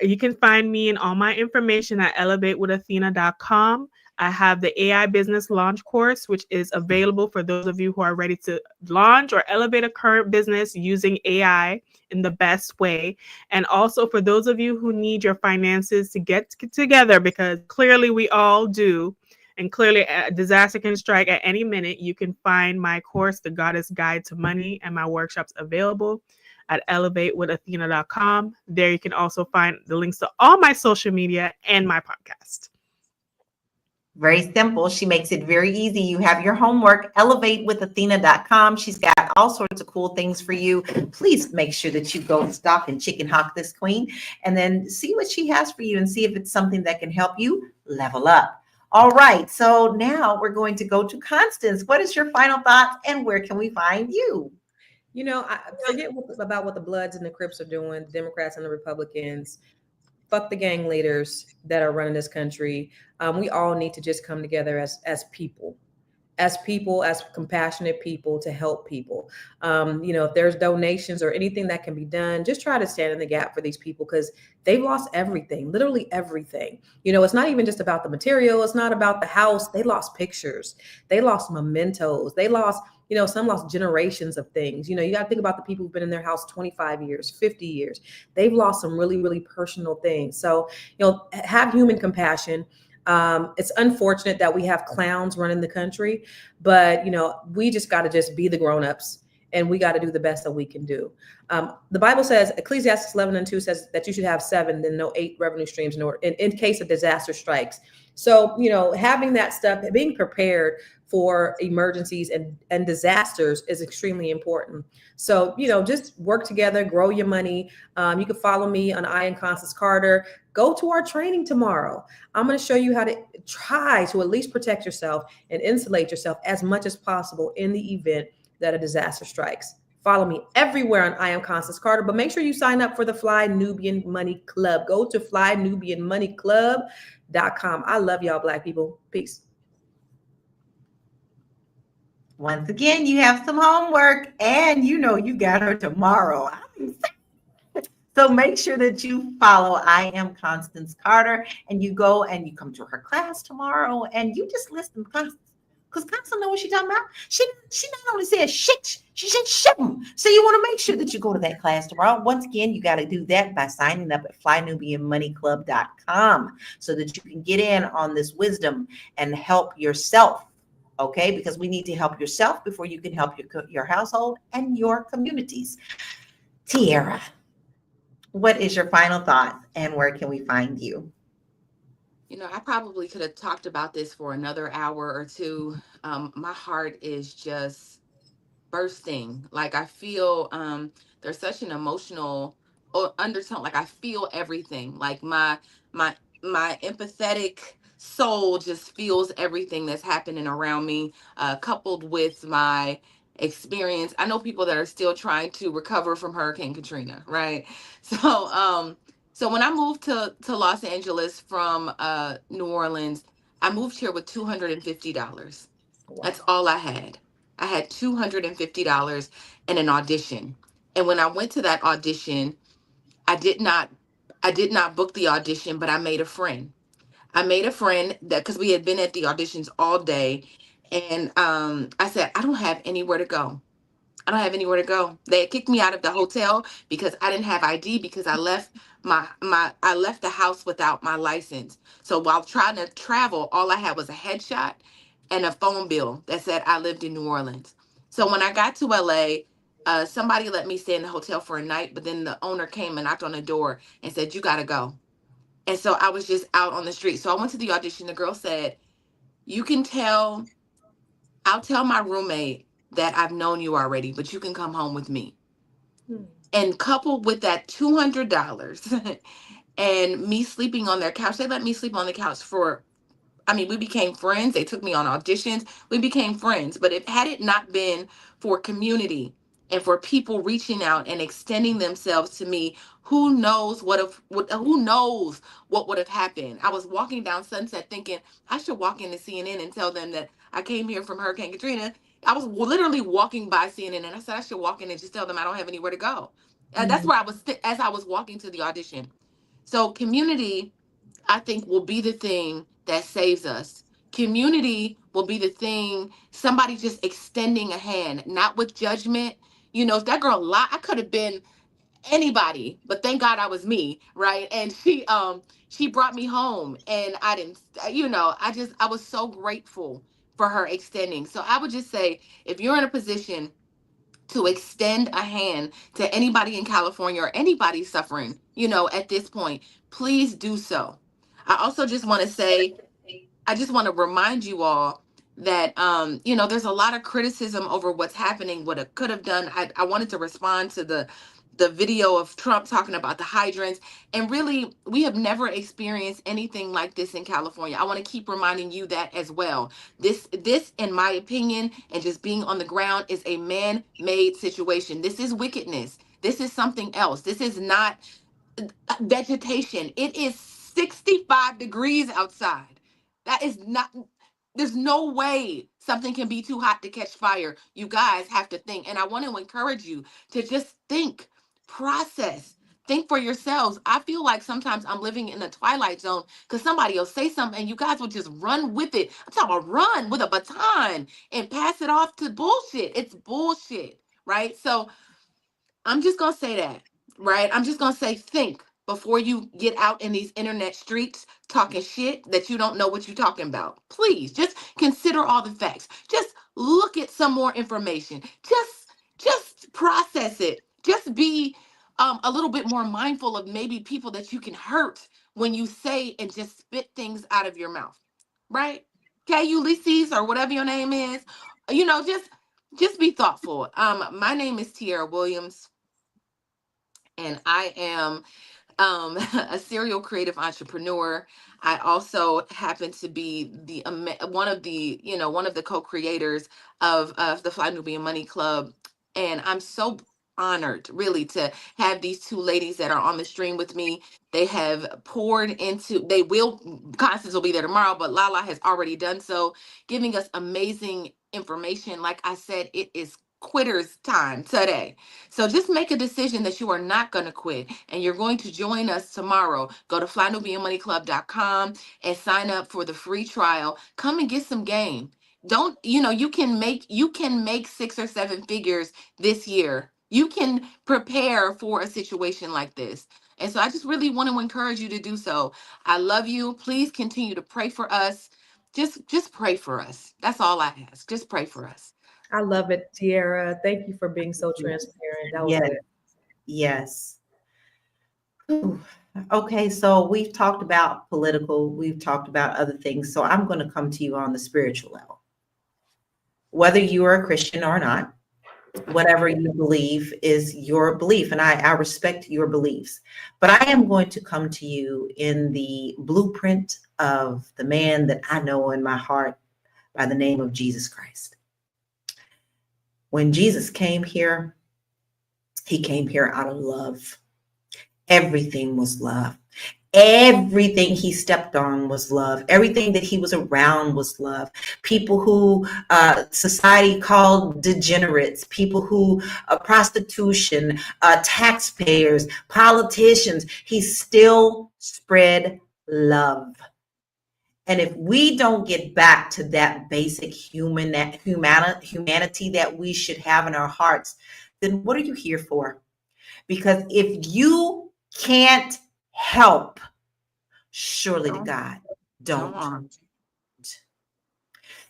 You can find me and all my information at elevatewithathena.com. I have the AI Business Launch course, which is available for those of you who are ready to launch or elevate a current business using AI in the best way. And also for those of you who need your finances to get together, because clearly we all do, and clearly a disaster can strike at any minute, you can find my course, The Goddess Guide to Money, and my workshops available at elevatewithathena.com. There you can also find the links to all my social media and my podcast. Very simple. She makes it very easy. You have your homework, elevatewithathena.com. She's got all sorts of cool things for you. Please make sure that you go stalk and chicken hawk this queen, and then see what she has for you and see if it's something that can help you level up. All right. So now we're going to go to Constance. What is your final thoughts and where can we find you? You know, I forget about what the Bloods and the Crips are doing, the Democrats and the Republicans. Fuck the gang leaders that are running this country. We all need to just come together as people, as compassionate people to help people. You know, if there's donations or anything that can be done, just try to stand in the gap for these people, because they've lost everything, literally everything. You know, it's not even just about the material. It's not about the house. They lost pictures. They lost mementos. They lost, you know, some lost generations of things. You know, you got to think about the people who've been in their house 25 years, 50 years. They've lost some really, really personal things. So, you know, have human compassion. It's unfortunate that we have clowns running the country, but, you know, we just got to just be the grownups, and we got to do the best that we can do. The Bible says, Ecclesiastes 11:2 says that you should have 7, then no 8 revenue streams in case of disaster strikes. So, you know, having that stuff, being prepared for emergencies and disasters is extremely important. So, you know, just work together, grow your money. You can follow me on I Am Constance Carter. Go to our training tomorrow. I'm going to show you how to try to at least protect yourself and insulate yourself as much as possible in the event that a disaster strikes. Follow me everywhere on I Am Constance Carter, but make sure you sign up for the Fly Nubian Money Club. Go to flynubianmoneyclub.com. I love y'all, Black people. Peace. Once again, you have some homework, and you know you got her tomorrow. So make sure that you follow I Am Constance Carter, and you go and you come to her class tomorrow, and you just listen, because Constance knows what she's talking about. She not only said shit, she said shit. So you want to make sure that you go to that class tomorrow. Once again, you got to do that by signing up at flynubianmoneyclub.com so that you can get in on this wisdom and help yourself. Okay, because we need to help yourself before you can help your household and your communities. Tiara, what is your final thoughts and where can we find you? You know, I probably could have talked about this for another hour or two. My heart is just bursting. Like I feel there's such an emotional undertone. Like I feel everything. Like my empathetic soul just feels everything that's happening around me, coupled with my experience. I know people that are still trying to recover from Hurricane Katrina, right? So so when I moved to Los Angeles from New Orleans, I moved here with $250. That's all I had. I had $250 and an audition. And when I went to that audition, I did not book the audition, but I made a friend. I made a friend that because we had been at the auditions all day, and I said, I don't have anywhere to go. I don't have anywhere to go. They had kicked me out of the hotel because I didn't have ID because I left I left the house without my license. So while trying to travel, all I had was a headshot and a phone bill that said I lived in New Orleans. So when I got to LA, somebody let me stay in the hotel for a night, but then the owner came and knocked on the door and said, "You gotta go." And so I was just out on the street. So I went to the audition. The girl said, "You can tell, I'll tell my roommate that I've known you already, but you can come home with me." And coupled with that $200 and me sleeping on their couch, they let me sleep on the couch for, I mean, we became friends. They took me on auditions. We became friends. But if had it not been for community and for people reaching out and extending themselves to me, who knows who knows what would have happened. I was walking down Sunset thinking I should walk into CNN and tell them that I came here from Hurricane Katrina. I was literally walking by CNN and I said I should walk in and just tell them I don't have anywhere to go. That's where I was as I was walking to the audition. So community, I think, will be the thing that saves us. Community will be the thing, somebody just extending a hand, not with judgment. You know, if that girl lied, I could have been anybody, but thank God I was me, right? And she brought me home and I didn't, I was so grateful for her extending. So I would just say, if you're in a position to extend a hand to anybody in California or anybody suffering, at this point, please do so. I also just want to say, I just want to remind you all that there's a lot of criticism over what's happening, what it could have done. I wanted to respond to the video of Trump talking about the hydrants. And really, we have never experienced anything like this in California. I want to keep reminding you that as well. This, in my opinion, and just being on the ground, is a man-made situation. This is wickedness. This is something else. This is not vegetation. It is 65 degrees outside. That is not, there's no way something can be too hot to catch fire. You guys have to think. And I want to encourage you to just think, process, think for yourselves. I feel like sometimes I'm living in a twilight zone because somebody will say something and you guys will just run with it. I'm talking about run with a baton and pass it off to bullshit. It's bullshit, right? So I'm just going to say that, right? I'm just going to say think before you get out in these internet streets talking shit that you don't know what you're talking about. Please just consider all the facts. Just look at some more information. Just process it. Just be a little bit more mindful of maybe people that you can hurt when you say and just spit things out of your mouth, right? Okay, Ulysses or whatever your name is, just be thoughtful. My name is Tiara Williams, and I am a serial creative entrepreneur. I also happen to be one of the co-creators of the Fly Nubian Money Club, and I'm so honored really to have these two ladies that are on the stream with me. They have poured into, they will, Constance will be there tomorrow, but Lala has already done so, giving us amazing information. Like I said, it is quitters time today. So just make a decision that you are not going to quit and you're going to join us tomorrow. Go to flynubianmoneyclub.com and sign up for the free trial. Come and get some game. Don't, you can make 6 or 7 figures this year. You can prepare for a situation like this. And so I just really want to encourage you to do so. I love you. Please continue to pray for us. Just pray for us. That's all I ask. Just pray for us. I love it, Tiara. Thank you for being so transparent. That was Yes. good. Yes. Whew. Okay, so we've talked about political, we've talked about other things. So I'm going to come to you on the spiritual level. Whether you are a Christian or not, whatever you believe is your belief, and I respect your beliefs. But I am going to come to you in the blueprint of the man that I know in my heart by the name of Jesus Christ. When Jesus came here, he came here out of love. Everything was love. Everything he stepped on was love. Everything that he was around was love. People who society called degenerates, people who prostitution, taxpayers, politicians, he still spread love. And if we don't get back to that basic humanity that we should have in our hearts, then what are you here for? Because if you can't help, surely to God, don't.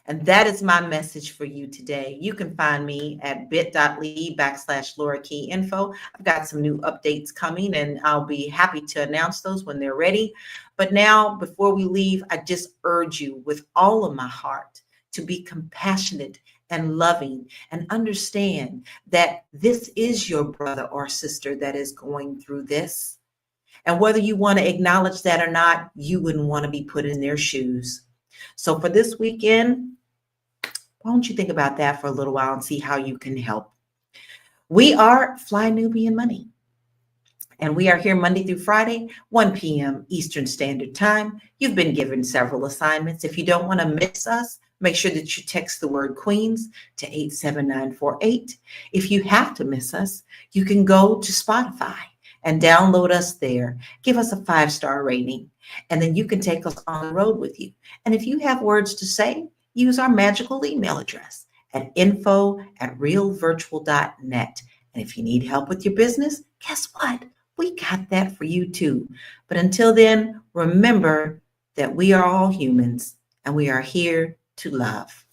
And that is my message for you today. You can find me at bit.ly/Laura Key Info. I've got some new updates coming and I'll be happy to announce those when they're ready. But now, before we leave, I just urge you with all of my heart to be compassionate and loving and understand that this is your brother or sister that is going through this. And whether you want to acknowledge that or not, you wouldn't want to be put in their shoes. So for this weekend, why don't you think about that for a little while and see how you can help? We are Fly Nubian Money, and we are here Monday through Friday, 1 p.m. Eastern Standard Time. You've been given several assignments. If you don't want to miss us, make sure that you text the word Queens to 87948. If you have to miss us, you can go to Spotify and download us there. Give us a 5-star rating, and then you can take us on the road with you. And if you have words to say, use our magical email address at info@realvirtual.net. And if you need help with your business, guess what? We got that for you too. But until then, remember that we are all humans and we are here to love.